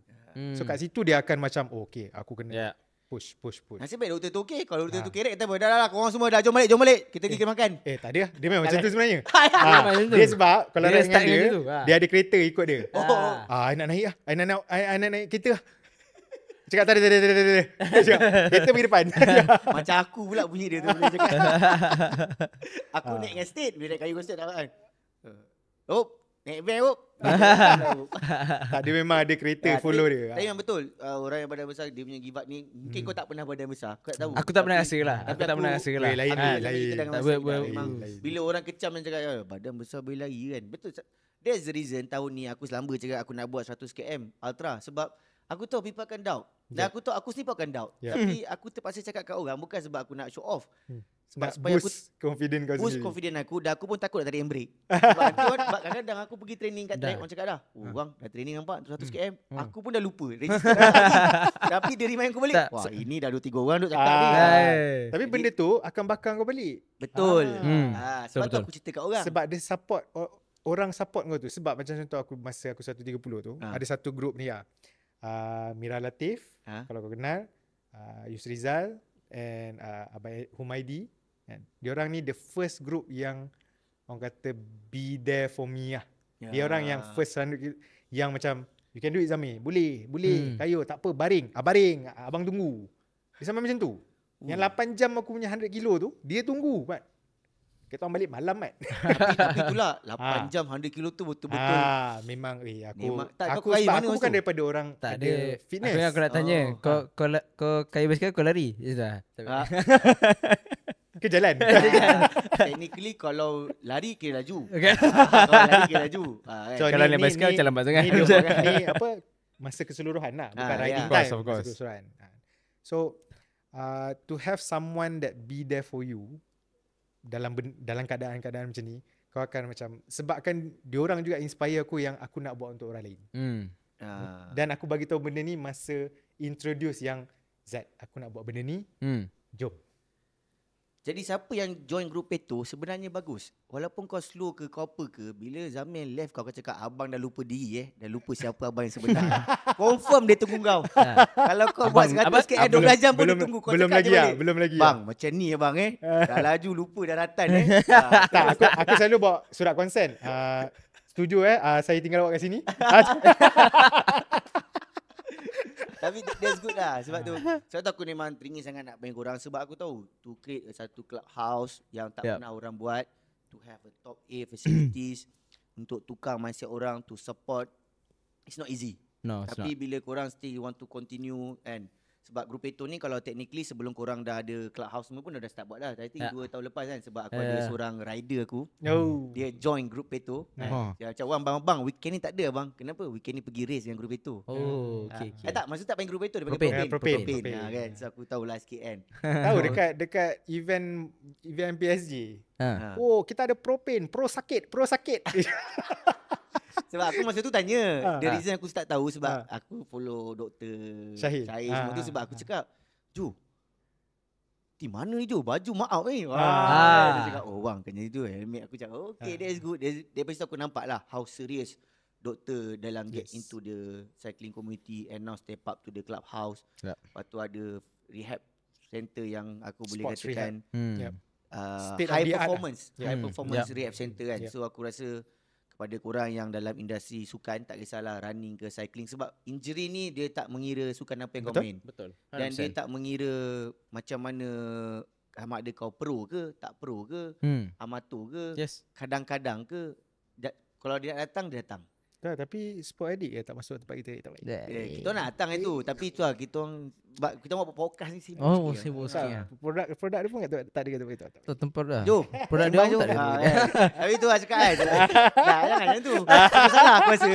So kat situ dia akan macam, oh okay, aku kena Yeah. push. Nasib baik doktor tu okey. Kalau doktor tu kerek, kata dah lah, korang semua dah jom balik. Kita pergi makan. tak ada. Dia memang macam tu sebenarnya. macam tu. Dia sebab kalau Dia nak dengan start dia, macam tu. dia ada kereta ikut dia. Oh. I nak naik lah. I nak naik kereta lah. Cakap tak ada. Cakap, kereta pergi depan. Macam aku pula bunyi dia tu boleh cakap. Aku naik dengan state. Bila naik kayu dengan state tak kan. Naik van Tak, dia memang ada kereta follow dia. Tapi memang betul. Orang yang badan besar dia punya give up ni, mungkin kau tak pernah badan besar. Kau tak tahu. Aku tak pernah rasa lah. Tapi Aku tak pernah rasa lah. lain. Tak ber- memang lain. bila orang kecam yang cakap badan besar boleh lari kan. Betul. That's the reason tahun ni aku selamba cakap aku nak buat 100 km ultra sebab aku tahu people akan doubt. Dan aku tahu aku sendiri pun akan doubt. Tapi aku terpaksa cakap kat orang bukan sebab aku nak show off. Sebab Nak supaya aku boost confident kau boost sendiri. confident aku. Dan aku pun takut nak tarik handbrake. Sebab kadang-kadang aku pergi training kat track, orang cakap dah, bang dah training nampak 100 km. Aku pun dah lupa register lagi. Tapi dia remind aku balik. Tak. Wah ini dah 2-3 orang duk cakap ni. Tapi benda tu akan bakar kau balik. Betul. Sebab tu Betul. aku cerita kat orang. Sebab dia support orang support kau tu. Sebab macam contoh aku masa aku 130 tu, ada satu group ni lah. Mira Latif, kalau kau kenal, Yusrizal and Abai Humaidi. Dia orang ni the first group yang orang kata be there for me lah. Dia orang yang first 100 yang macam you can do it Zami. Boleh. Kayu tak apa, baring. Baring. Abang tunggu. Dia sampai macam tu. Yang 8 jam aku punya 100 kilo tu, dia tunggu, Mat. Kita orang balik malam, Mat. Tapi itulah 8 jam 100 kilo tu betul-betul. Memang Memang- tak, aku kau kayu sebab mana aku masa bukan tu? daripada orang Tak ada ada fitness. Aku nak tanya, kau kayu basikal kau lari? Ya dah. Ke jalan. Technically kalau lari kira laju. Okay. Kalau lari kira laju. Kan? So, Kalau naik basikal macam lambat sangat. Ni dia bukan, ni apa masa keseluruhan lah, bukan riding Of time. course. Masa keseluruhan. So to have someone that be there for you dalam keadaan-keadaan macam ni, kau akan macam sebabkan diorang juga inspire aku yang aku nak buat untuk orang lain. Dan aku bagi tahu benda ni masa introduce yang Zat, aku nak buat benda ni, jom. Jadi siapa yang join grup Peto sebenarnya bagus. Walaupun kau slow ke kau apa ke, bila Zamir left kau cakap abang dah lupa diri dah lupa siapa abang yang sebenar. Confirm dia tunggu kau. Kalau kau buat 100 km 12 jam pun dia tunggu kau belum cakap lagi dia lah, balik. belum lagi. Bang, macam ni abang dah laju lupa daratan Tak, aku selalu bawa surat konsen. Setuju saya tinggal awak kat sini. Tapi that's good lah. Sebab tu aku memang teringin sangat nak main korang. Sebab aku tahu to create satu clubhouse yang tak pernah orang buat, to have a top A facilities untuk tukar mindset orang, to support, it's not easy. No, it's Tapi not. bila korang still want to continue, and sebab Grup Eto ni kalau technically sebelum korang dah ada clubhouse semua pun dah start buat dah. I think 2 tahun lepas kan. Sebab aku ada seorang rider aku, dia join Grup Eto. Dia macam, abang, weekend ni tak ada abang. Kenapa? Weekend ni pergi race dengan Grup Eto. Oh, okay. Tak, maksud tak main Grup Eto, dia Propane. panggil Propane. Kan? So aku tahulah sikit kan. Tahu dekat event PSG. Oh, kita ada propane, pro sakit. Sebab aku masa tu tanya, the reason aku start tahu sebab aku follow Dr. Syahil semua tu, sebab aku cakap, Jo, di mana ni Jo? Baju maaf ni. Dia cakap, oh bang, kena itu helmet. Aku cakap, okay, that's good. Daripada situ aku nampak lah how serious doktor dalam get into the cycling community and now step up to the clubhouse. Lepas tu ada rehab center yang aku boleh Sports katakan State high of the art performance high performance rehab center kan. So aku rasa kepada korang yang dalam industri sukan, tak kisahlah running ke cycling, sebab injury ni dia tak mengira sukan apa yang kau main. Betul. Dan dia tak mengira macam mana sama ada kau pro ke, tak pro ke, amatur ke, kadang-kadang ke, kalau dia nak datang, dia datang. Tapi sport addict tak masuk tempat kita tak baik. Kita nak datang itu, tapi tu lah kita buat podcast ni sibuk sibuk sikit. Produk dia pun tak ada kata begitu. Tu tempat dah. Jo, produk dia pun tak ada. Tapi tu lah cakap kan. Jangan macam tu. Aku salah aku rasa.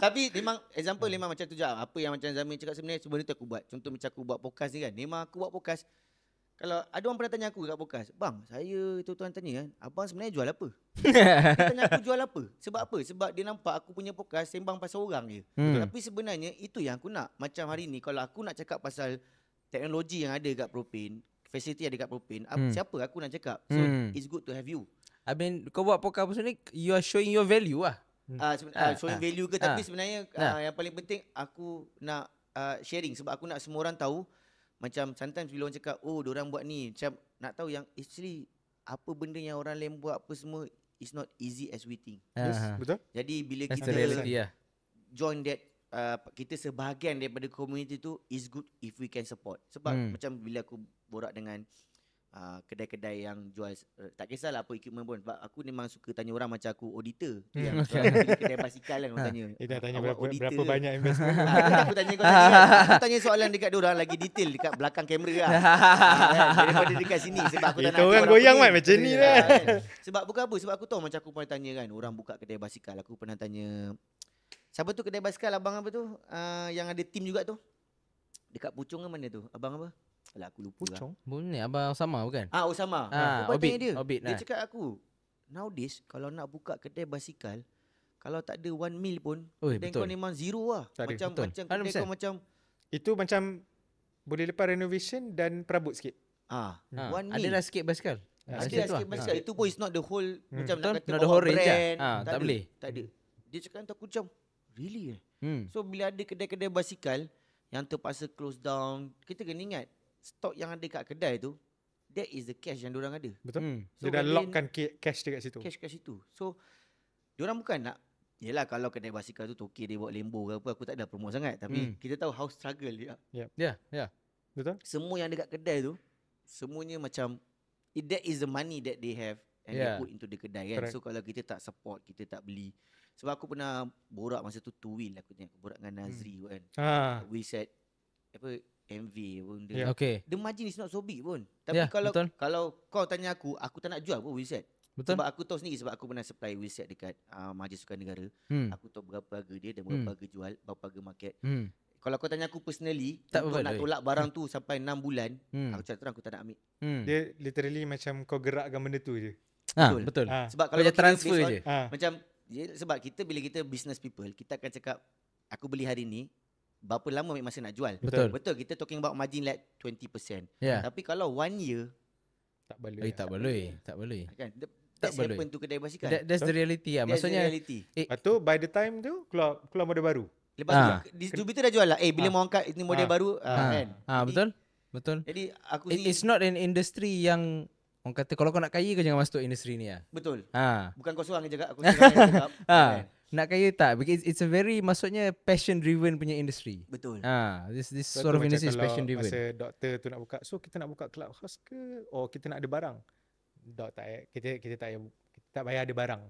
Tapi memang example memang macam tu je. Apa yang macam Zamir cakap sebenarnya sebelum tu aku buat. Contoh macam aku buat podcast ni kan. Memang aku buat podcast. Kalau ada orang pernah tanya aku kat podcast, bang, saya tuan tanya kan, abang sebenarnya jual apa? Dia tanya aku jual apa? Sebab apa? Sebab dia nampak aku punya podcast sembang pasal orang je. Tapi sebenarnya itu yang aku nak. Macam hari ni kalau aku nak cakap pasal teknologi yang ada kat Propane, facility ada kat Propane, siapa aku nak cakap? So it's good to have you. I mean, kau buat podcast pasal ni, you are showing your value lah. Showing value ke, tapi sebenarnya yang paling penting aku nak sharing, sebab aku nak semua orang tahu. Macam sometimes bila orang cakap, oh diorang buat ni, macam nak tahu yang actually apa benda yang orang lain buat apa semua, it's not easy as we think. Betul. Jadi bila That's kita the reality, join that, kita sebahagian daripada community tu, is good if we can support. Sebab macam bila aku borak dengan kedai-kedai yang jual, tak kisahlah apa equipment pun, sebab aku memang suka tanya orang macam aku auditor. Kedai basikal kan orang tanya. Dia tanya berapa banyak investment. Aku tanya kau tanya kan. Aku tanya soalan dekat diorang lagi detail dekat belakang kamera lah. Daripada dekat sini, sebab aku tak nak itu orang goyang macam ni lah. Sebab bukan apa, sebab aku tahu macam aku pernah tanya kan, orang buka kedai basikal, aku pernah tanya siapa tu kedai basikal abang apa tu, yang ada tim juga tu dekat Puchong ke mana tu, abang apa? Alah aku lupa Puchong. Ni abang Osama bukan? Osama. Aku tanya dia. Dia cakap aku, nowadays kalau nak buka kedai basikal, kalau tak ada 1 mil pun, kedai kau memang zero lah. Macam kedai kau macam itu macam boleh lepas renovation dan perabot sikit. 1 mil. Adalah sikit basikal. Ada sikit basikal. Itu pun is not the whole macam nak kata not the whole range brand. tak boleh. Tak ada. Dia cakap aku macam really So bila ada kedai-kedai basikal yang terpaksa close down, kita kena ingat stok yang ada kat kedai tu, that is the cash yang diorang ada. Betul. So dia dah lockkan cash dekat situ. Cash kat situ. So diorang bukan nak, yelah kalau kedai basikal tu okay dia bawa Lambo ke apa, aku tak ada promote sangat, tapi kita tahu how struggle dia. Betul. Semua yang dekat kedai tu, semuanya macam that is the money that they have and they put into the kedai kan. Correct. So kalau kita tak support, kita tak beli. Sebab aku pernah borak masa tu 2 wheel, aku borak dengan Nazri kan. We said apa MV pun dia. The margin is not so big pun. Tapi kalau kau tanya aku tak nak jual pun wheelset. Sebab aku tahu sendiri, sebab aku pernah supply wheelset dekat Majlis Sukan Negara. Aku tahu berapa harga dia dan berapa harga jual, berapa harga market. Kalau kau tanya aku personally, untuk nak tolak barang tu sampai 6 bulan, aku cakap terang aku tak nak ambil. Dia literally macam kau gerakkan benda tu je. Betul. Sebab kalau kita transfer je. Macam sebab kita bila kita business people, kita akan cakap aku beli hari ni, berapa lama ambil masa nak jual. Betul. Kita talking about margin like 20%. Tapi kalau 1 year tak boleh. Tak boleh. Kan? That's happen to kedai basikal. That's the reality lah. Maksudnya lepas tu by the time tu keluar model baru. Lepas tu distributor dah jual lah. Bila mau angkat ini model baru kan. Betul. Jadi aku it's not an industry yang Orang kata kalau kau nak kaya kau jangan masuk industri ni lah. Betul. Ha. Bukan kau seorang yang cakap, aku seorang yang cakap. Kan? Nak kaya tak? Because it's a very maksudnya passion driven punya industry. Betul. This So, sort of macam industry is kalau passion driven. Masa doktor tu nak buka, so kita nak buka clubhouse ke? Or kita nak ada barang? Dok tak payah, kita tak payah ada barang.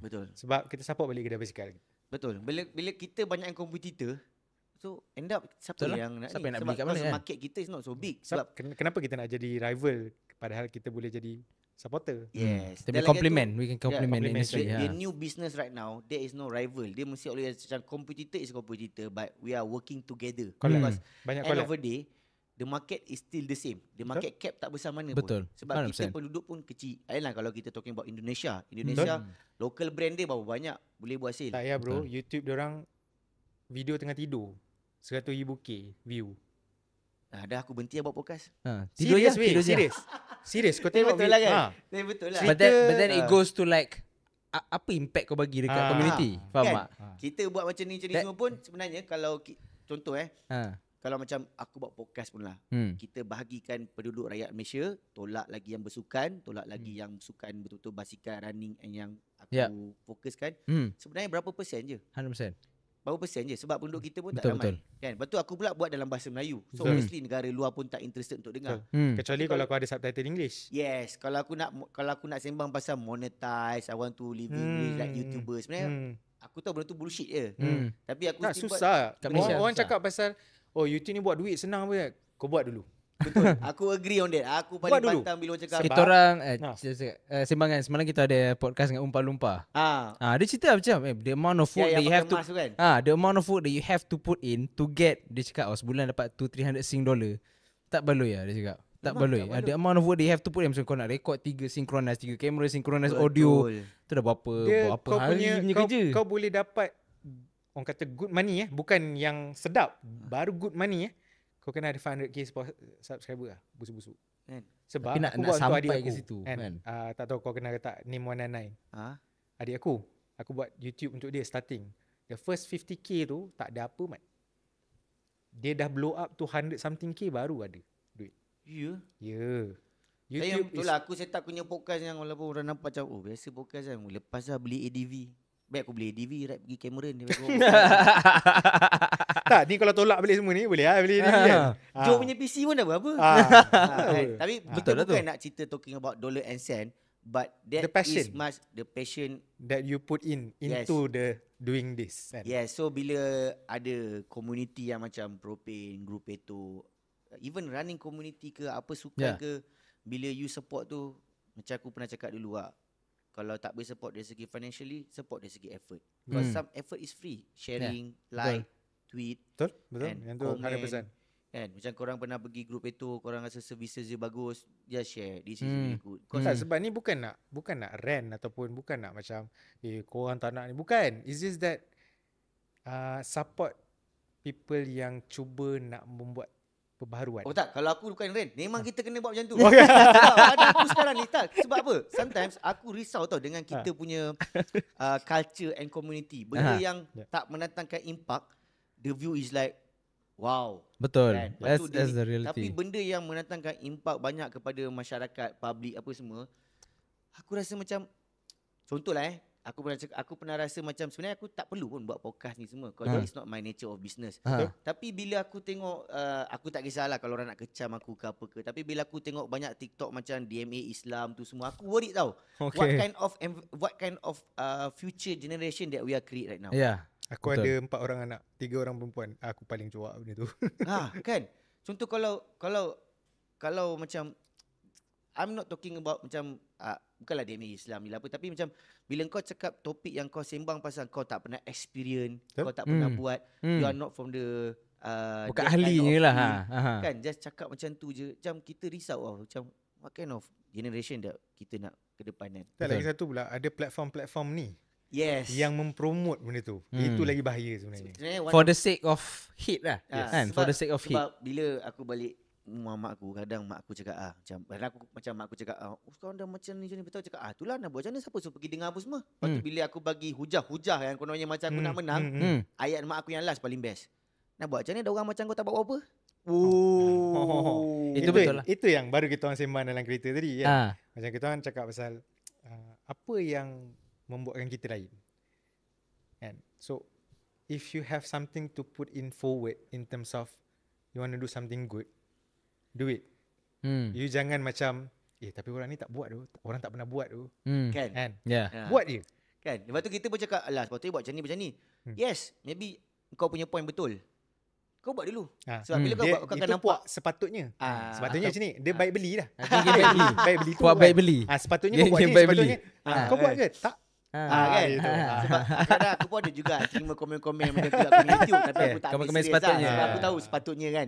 Betul. Sebab kita support balik kedai basikal. Betul. Bila kita banyak kompetitor, so end up siapa Betul lah. yang nak Siapa ni? yang nak Sebab beli kat mana kan? market kita is not so big. Sebab Kenapa kita nak jadi rival padahal kita boleh jadi supporter? yes. Kita Dan boleh lagi compliment. satu, We can compliment the compliment industry. the new business right now, there is no rival. Dia mesti always macam competitor is competitor, but we are working together. Collab. Because Banyak end collab. of the day, the market is still the same. The market cap tak besar mana Betul. pun. Sebab kita 100%. penduduk pun kecil. Ayolah kalau kita talking about Indonesia. Indonesia, local brand dia berapa banyak boleh buat sale. Tak payah bro, YouTube diorang video tengah tidur 100,000k view. Dah aku berhenti buat podcast. Tidur je, weh, tidur je. Serius kau Tapi tengok betul lah kan? ha. Tapi betul lah. But then it Ah. goes to like apa impact kau bagi dekat community? Faham Kan? tak? Kita buat macam ni That- semua pun sebenarnya kalau contoh kalau macam aku buat podcast pun lah. Kita bahagikan penduduk rakyat Malaysia, tolak lagi yang bersukan, tolak lagi yang sukan betul-betul basikal, running and yang aku Yeah. fokuskan. Sebenarnya berapa persen je? 100%. Berapa persen je? Sebab penduduk kita pun Betul, tak ramai. Kan? Betul aku pula buat dalam bahasa Melayu. So Betul. obviously negara luar pun tak interested untuk dengar. Kecuali kalau kau ada subtitle English. Yes, kalau aku nak sembang pasal monetize, I want to live in English like YouTuber. Sebenarnya aku tahu benda tu bullshit je. Tapi aku Tak still buat. susah. Kat Malaysia Orang susah. cakap pasal YouTube ni buat duit senang apa? Kau buat dulu. Betul. Aku agree on that. Aku paling Buat dulu. pantang bila orang cakap. Sebab- Kita orang Nah. semalam kita ada podcast dengan Umpa Lumpa. Ah, Dia cerita macam the amount of food that you have to kan? the amount of food that you have to put in to get, dia cakap sebulan dapat $200-300 tak baloi lah dia cakap. Tak Memang baloi. tak baloi. The amount of work that you have to put in, macam kau nak record 3 kamera synchronize audio. Betul. Tu dah berapa Kau hari punya kerja. kau boleh dapat orang kata good money bukan yang sedap, baru good money kau kena ada 500k subscriber lah, busuk-busuk. Kan? Sebab Tapi nak aku buat untuk sampai adik ke aku, situ, kan? kan? Tak tahu kau kenal ke tak, Name 199. Adik aku buat YouTube untuk dia starting. The first 50k tu tak ada apa mat. Dia dah blow up to 100 something k baru ada duit. Ya. Ya. Saya YouTube betul lah aku set up punya podcast yang walaupun orang nampak macam biasa podcast kan. Lepas lah beli ADV. Baik aku beli ADV, right pergi kamera ni. tak, ni kalau tolak balik semua ni boleh lah beli ni kan. Joe punya PC pun dah berapa. Kan? Tapi betul lah tu. bukan nak cerita talking about dollar and cent. But that The passion. is much the passion. That you put into the doing this kan. Yes, so bila ada community yang macam Propane, Group Eto, even running community ke apa sukan ke, bila you support tu, macam aku pernah cakap dulu lah, kalau tak boleh support dari segi financially, support dari segi effort. Because some effort is free. Sharing, like, tweet, Betul? Betul. and Yang tu comment. 100%. Kan? Macam korang pernah pergi Group Eto, korang rasa services dia bagus, just share. This is really good. Tak, sebab ni bukan nak rant ataupun bukan nak macam korang tak nak ni. Bukan. It's just that support people yang cuba nak membuat perbaharuan. Oh tak, kalau aku bukan rent, memang kita kena buat macam tu. Sebab pada aku sekarang ni tak. Sebab apa? Sometimes aku risau tau dengan kita punya culture and community. Benda yang tak mendatangkan impact, the view is like, wow. Betul. Kan? Lepas That's, tu that's the Tapi reality. benda yang mendatangkan impact banyak kepada masyarakat, public apa semua, aku rasa macam, contohlah aku pernah rasa macam sebenarnya aku tak perlu pun buat podcast ni semua. Because it's not my nature of business. Tapi bila aku tengok, aku tak kisahlah kalau orang nak kecam aku ke apa ke. Tapi bila aku tengok banyak TikTok macam DMA Islam tu semua, aku worried tau. Okay. What kind of future generation that we are create right now. Yeah. Aku Betul. ada 4 orang anak, 3 orang perempuan. Aku paling cuak benda tu. Kan? Contoh kalau macam I'm not talking about macam bukanlah DMA Islam ni lah apa, tapi macam bila kau cakap topik yang kau sembang pasal kau tak pernah experience, kau tak pernah buat, you are not from the Bukan that ahlinya kind of lah. field. Kan just cakap macam tu je. Macam kita risau macam what kind of generation that kita nak ke depan kan. Tak, lagi satu pula, ada platform-platform ni Yes. yang mempromote benda tu. Itu lagi bahaya sebenarnya. Sebenarnya one For of- the sake of hit lah. Kan? For the sake of hit. Sebab bila aku balik rumah mak aku, kadang mak aku cakap macam mak aku cakap sekarang dah macam ni betul, cakap itulah nak buat macam mana, siapa suruh pergi dengar apa semua. Lepas tu bila aku bagi hujah-hujah yang kononnya macam aku nak menang, ayat mak aku yang last paling best. Nak buat macam ni ada orang macam kau tak buat apa-apa. Itu betul lah. Itu yang baru kita orang sembang dalam kereta tadi ya. Ah. Macam kita orang cakap pasal apa yang membuatkan kita lain. Kan? So if you have something to put in forward in terms of you want to do something good, do it. You jangan macam tapi orang ni tak buat tu. Orang tak pernah buat tu. Kan? Yeah. Buat je. Kan? Lepas tu kita pun cakap, alah sepatutnya buat macam ni. Yes, maybe kau punya point betul. Kau buat dulu. Sebab bila kau buat, kau akan nampak sepatutnya. Sepatutnya macam ni. Dia baik beli lah. Baik beli tu. Buat baik beli. Sepatutnya kau buat ni. Sepatutnya kau buat ke? Tak. Kan? Sebab kadang aku pun ada juga terima komen-komen macam tu aku YouTube, tapi aku tak ambil serius lah. Sebab aku tahu sepatutnya kan.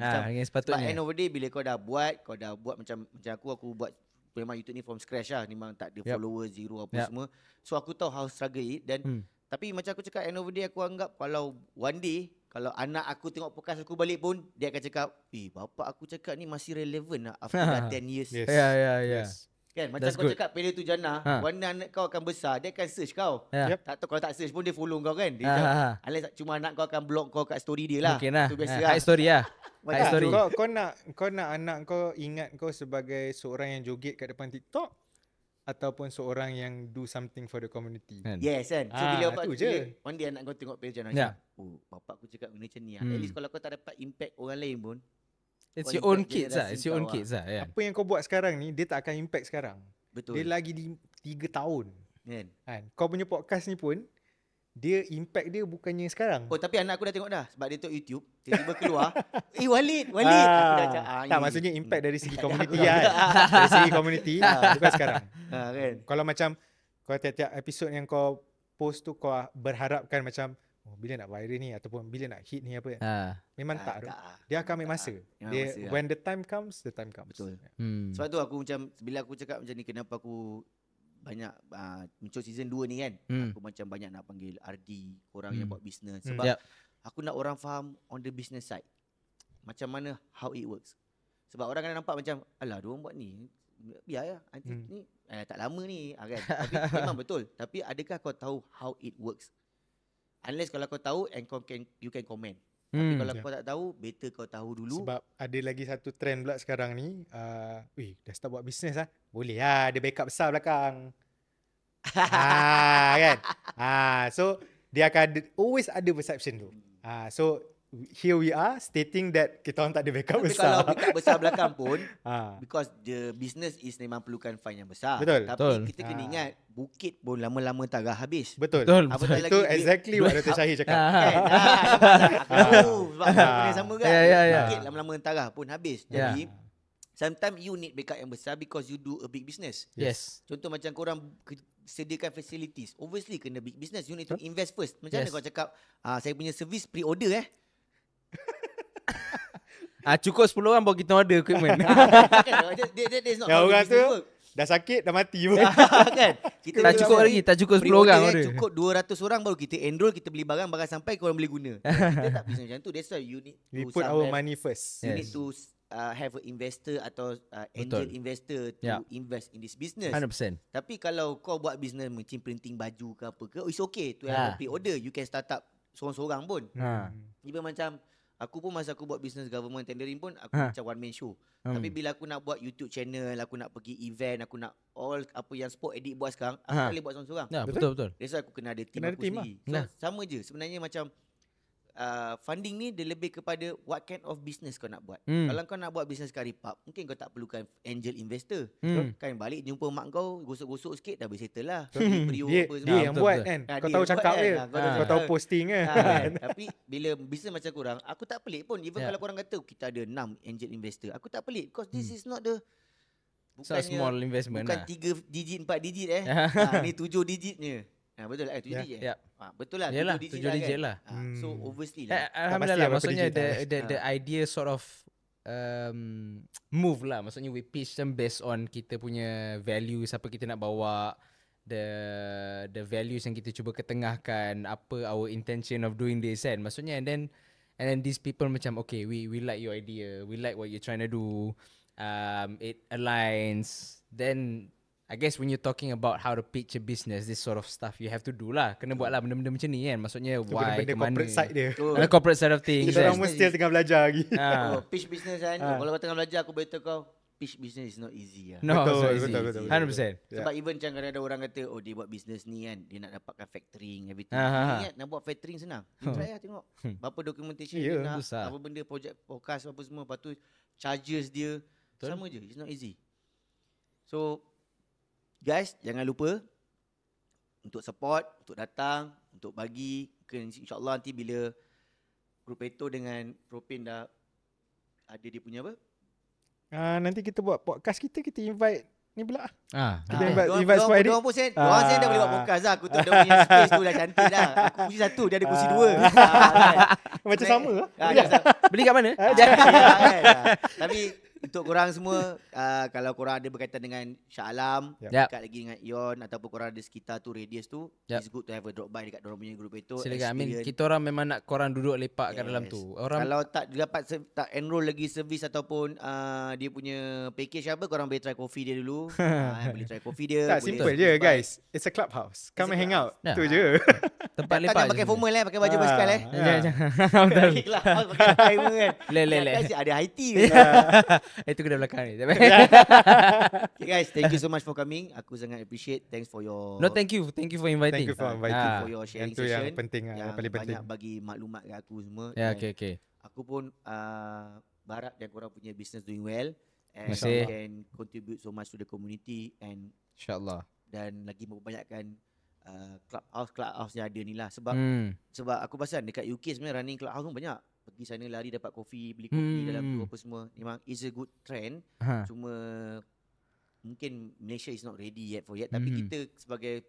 Sebab end of the day bila kau dah buat macam aku buat memang YouTube ni from scratch lah. Memang tak ada followers, zero apa semua. So aku tahu how struggle it. Dan tapi macam aku cakap, end of the day aku anggap kalau one day kalau anak aku tengok podcast aku balik pun, dia akan cakap, bapak aku cakap ni masih relevant lah after dah 10 years. Yes. Kan? Macam kau cakap Pele tu Jannah, one anak kau akan besar, dia akan search kau. Tak tahu, kalau tak search pun dia follow kau kan. Dia unless cuma anak kau akan block kau kat story dia lah. Mungkin lah. Itu biasa lah. High story lah. High story. Kau nak anak kau ingat kau sebagai seorang yang joget kat depan TikTok ataupun seorang yang do something for the community. Yes kan. So bila bapak je. one day anak kau tengok Pele Jannah, bapak aku cakap benda macam ni lah. At least kalau kau tak dapat impact orang lain pun, it's your own kids lah. It's your own kids lah. Apa yang kau buat sekarang ni, dia tak akan impact sekarang. Betul. Dia lagi 3 tahun. Kan? Kau punya podcast ni pun, dia impact dia bukannya sekarang. Tapi anak aku dah tengok dah. Sebab dia tengok YouTube, tiba-tiba keluar, Walid. Aku dah cakap, tak, maksudnya impact dari segi community kan. Dari segi community, bukan sekarang. Kan? Kalau macam, kau tiap-tiap episod yang kau post tu, kau berharapkan macam, bila nak viral ni ataupun bila nak hit ni apa. Memang tak. Dia akan ambil masa. When the time comes, the time comes. Betul. Sebab tu aku macam, bila aku cakap macam ni, kenapa aku banyak muncul season 2 ni kan, aku macam banyak nak panggil RD, korang yang buat business. Sebab aku nak orang faham on the business side, macam mana, how it works. Sebab orang kan nampak macam, alah diorang buat ni, biar lah ni tak lama ni kan. Tapi memang betul. Tapi adakah kau tahu how it works? Unless kalau kau tahu and you can comment. Tapi kalau kau tak tahu, better kau tahu dulu. Sebab ada lagi satu trend pula sekarang ni, dah start buat bisnes lah. Boleh lah, ada backup besar belakang. Kan? So dia akan always ada perception tu. So here we are stating that kita orang tak ada backup tapi besar. Kalau backup besar belakang pun, because the business is memang perlukan fund yang besar. Betul. Tapi kita kena ingat, bukit pun lama-lama tak habis. Betul. Apatah Itu lagi exactly what Dr. Syahir cakap. Kan? Aku tahu sebab benda sama kan. Bukit lama-lama tarah pun habis. Jadi sometimes you need backup yang besar because you do a big business. Yes. Contoh macam korang sediakan facilities. Obviously kena big business. You need to invest first. Macam mana kau cakap, saya punya service pre-order cukup 10 orang baru kita order equipment. That's not how orang the tu business work. dah sakit, dah mati pun. Kan? Kita tak cukup lagi, tak cukup 10 orang order. Cukup 200 orang baru kita enroll, kita beli barang sampai korang boleh guna. Kita tak business macam tu. That's why you need We to put our money first. You need to have an investor atau angel investor to invest in this business. 100%. Tapi kalau kau buat business macam printing baju ke apa ke, it's okay to have a pre-order. You can start up seorang-seorang pun. Even macam aku pun masa aku buat business government tendering pun aku macam one man show. Tapi bila aku nak buat YouTube channel, aku nak pergi event, aku nak all apa yang sport edit buat sekarang, aku tak boleh buat seorang-seorang. Betul. That's why aku kena ada team aku sendiri. So, sama je sebenarnya macam funding ni dia lebih kepada what kind of business kau nak buat. Kalau kau nak buat business kat Repub, mungkin kau tak perlukan angel investor. Kan balik jumpa mak kau, gosok-gosok sikit dah boleh settle lah. Dia yang buat kan. Kau tahu cakap dia. Kau tahu posting kan. Tapi bila business macam korang, aku tak pelik pun. Even kalau korang kata kita ada 6 angel investor, aku tak pelik because this is not the small investment. Bukan 3 digit 4 digit ni 7 digitnya. Betul lah 7 digit. Betul lah 7 digit lah. So obviously lah. Alhamdulillah, maksudnya the idea sort of move lah. Maksudnya we pitch them based on kita punya values, apa kita nak bawa, the values yang kita cuba ketengahkan, apa our intention of doing this kan. Maksudnya and then these people macam okay, we like your idea, we like what you're trying to do, it aligns, then I guess when you're talking about how to pitch a business, this sort of stuff you have to do lah. Kena buat lah benda-benda macam ni kan. Maksudnya Tu why, benda ke mana. corporate side dia. Ada corporate side of things. Kita orang kan. mesti tengah belajar lagi. Oh, pitch business kan. Kalau kau tengah belajar, aku beritahu kau, pitch business is not easy lah. No, Betul, it's not betul, easy. betul. 100%. Sebab even macam kadang ada orang kata, oh dia buat business ni kan, dia nak dapatkan factoring, everything. Ingat, nak buat factoring senang. You try lah tengok. Berapa documentation dia nak, susah. apa benda, project forecast apa semua. Lepas tu charges dia, sama je. It's not easy. So, guys, jangan lupa untuk support, untuk datang, untuk bagi. Mungkin insyaAllah nanti bila Grupeto dengan Propane dah ada dia punya apa? Nanti kita buat podcast kita invite ni pula. Kita Diorang invite semua edit. Diorang pun saya dah boleh buat podcast lah. Aku tu dia punya space tu dah cantik dah. Aku kursi satu, dia ada kursi dua. Macam sama lah. Beli kat mana? Tapi untuk korang semua, kalau korang ada berkaitan dengan Shah Alam, dekat lagi dengan Ion, ataupun korang ada sekitar tu, radius tu, it's good to have a drop by dekat dorang punya group itu. Silakan. I mean, kita orang memang nak korang duduk lepak kat dalam tu. Orang kalau tak dapat tak enroll lagi servis ataupun dia punya package apa, korang boleh try coffee dia dulu. Boleh try coffee dia. Tak, simple je guys. It's a clubhouse. Come and hang out. Tu je. tempat lepak. Jangan pakai formal pakai baju basikal Jangan. Pakai timer kan. Le. Ada high tea. Itu kedai belakang ni. Okay guys, thank you so much for coming. Aku sangat appreciate. Thanks for your Thank you for inviting. Thank you for inviting. for your sharing Yang tu session. yang penting yang paling penting. Banyak bagi maklumat kat aku semua. Ya, Dan okay. Aku pun berharap yang korang punya business doing well and Terima kasih. can contribute so much to the community and InsyaAllah. dan lagi memperbanyakkan clubhouse yang ada ni lah. Sebab aku perasan dekat UK sebenarnya running clubhouse pun banyak. Pergi sana lari dapat kopi, beli kopi dalam tu apa semua. Memang is a good trend. Cuma mungkin Malaysia is not ready yet for yet. Tapi kita sebagai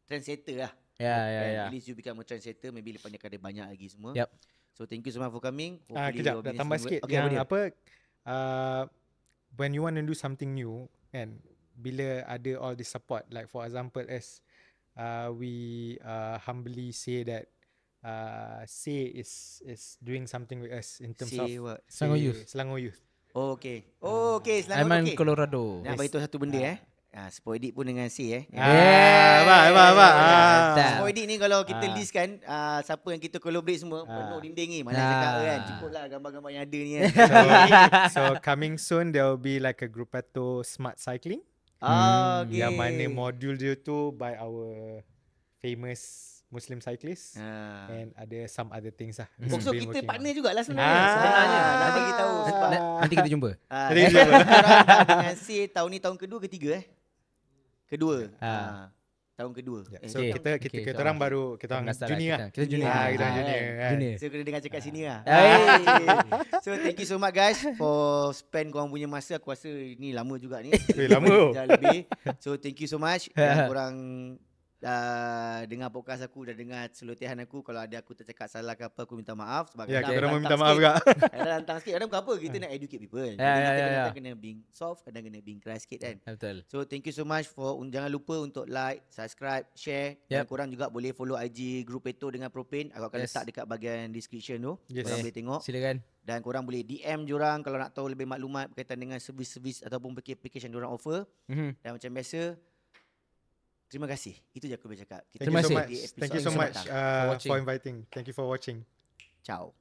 trendsetter lah. Ya. At least you become a trendsetter. Maybe lepas ni akan ada banyak lagi semua. Yep. So thank you so much for coming. Hopefully Kejap, your dah business tambah doing sikit. well. Okay, Yang apa dia? when you want to do something new, kan, bila ada all this support, like for example as we humbly say that Say is doing something with us in terms Say of what? Selangor Youth. Selangor Youth. Oh, okay. Oh, okay. Selangor Aiman okay. Colorado. Nak beritahu satu benda Spoedik pun dengan Say Spoedik ni kalau kita list kan siapa yang kita collaborate semua penuh dinding ni. Mana cakap kan. Cukuplah gambar-gambar yang ada ni kan. So coming soon there will be like a Grupeto Smart Cycling. Okay. Yang mana modul dia tu by our famous Muslim cyclist and ada some other things lah. So kita partner jugalah sebenarnya. Nanti kita tahu sebab Nanti kita jumpa. dengan Say tahun ni tahun kedua ketiga Kedua. Tahun kedua. So kita orang baru kita orang junior lah. Kita junior. Kita orang junior. So kena dengar cakap sini lah. So thank you so much guys for spend korang punya masa. Aku rasa ni lama juga ni. Lama. Jauh lebih. So thank you so much. Dan korang dengar podcast aku, dah dengar celotehan aku. Kalau ada aku tercakap salah ke apa, aku minta maaf. Sebab kita orang minta maaf juga. Kadang lantang sikit. Kadang bukan apa, kita nak educate people. Kadang kena being soft, kadang kena being keras sikit kan. Betul. So thank you so much for jangan lupa untuk like, subscribe, share. Dan korang juga boleh follow IG Grupeto dengan Propane. Aku akan letak dekat bagian description tu. Korang boleh tengok. Silakan. Dan korang boleh DM diorang kalau nak tahu lebih maklumat berkaitan dengan servis-servis ataupun package yang diorang offer. Dan macam biasa, terima kasih. Itu je aku boleh cakap. Terima kasih. Thank you so much for inviting. Thank you for watching. Ciao.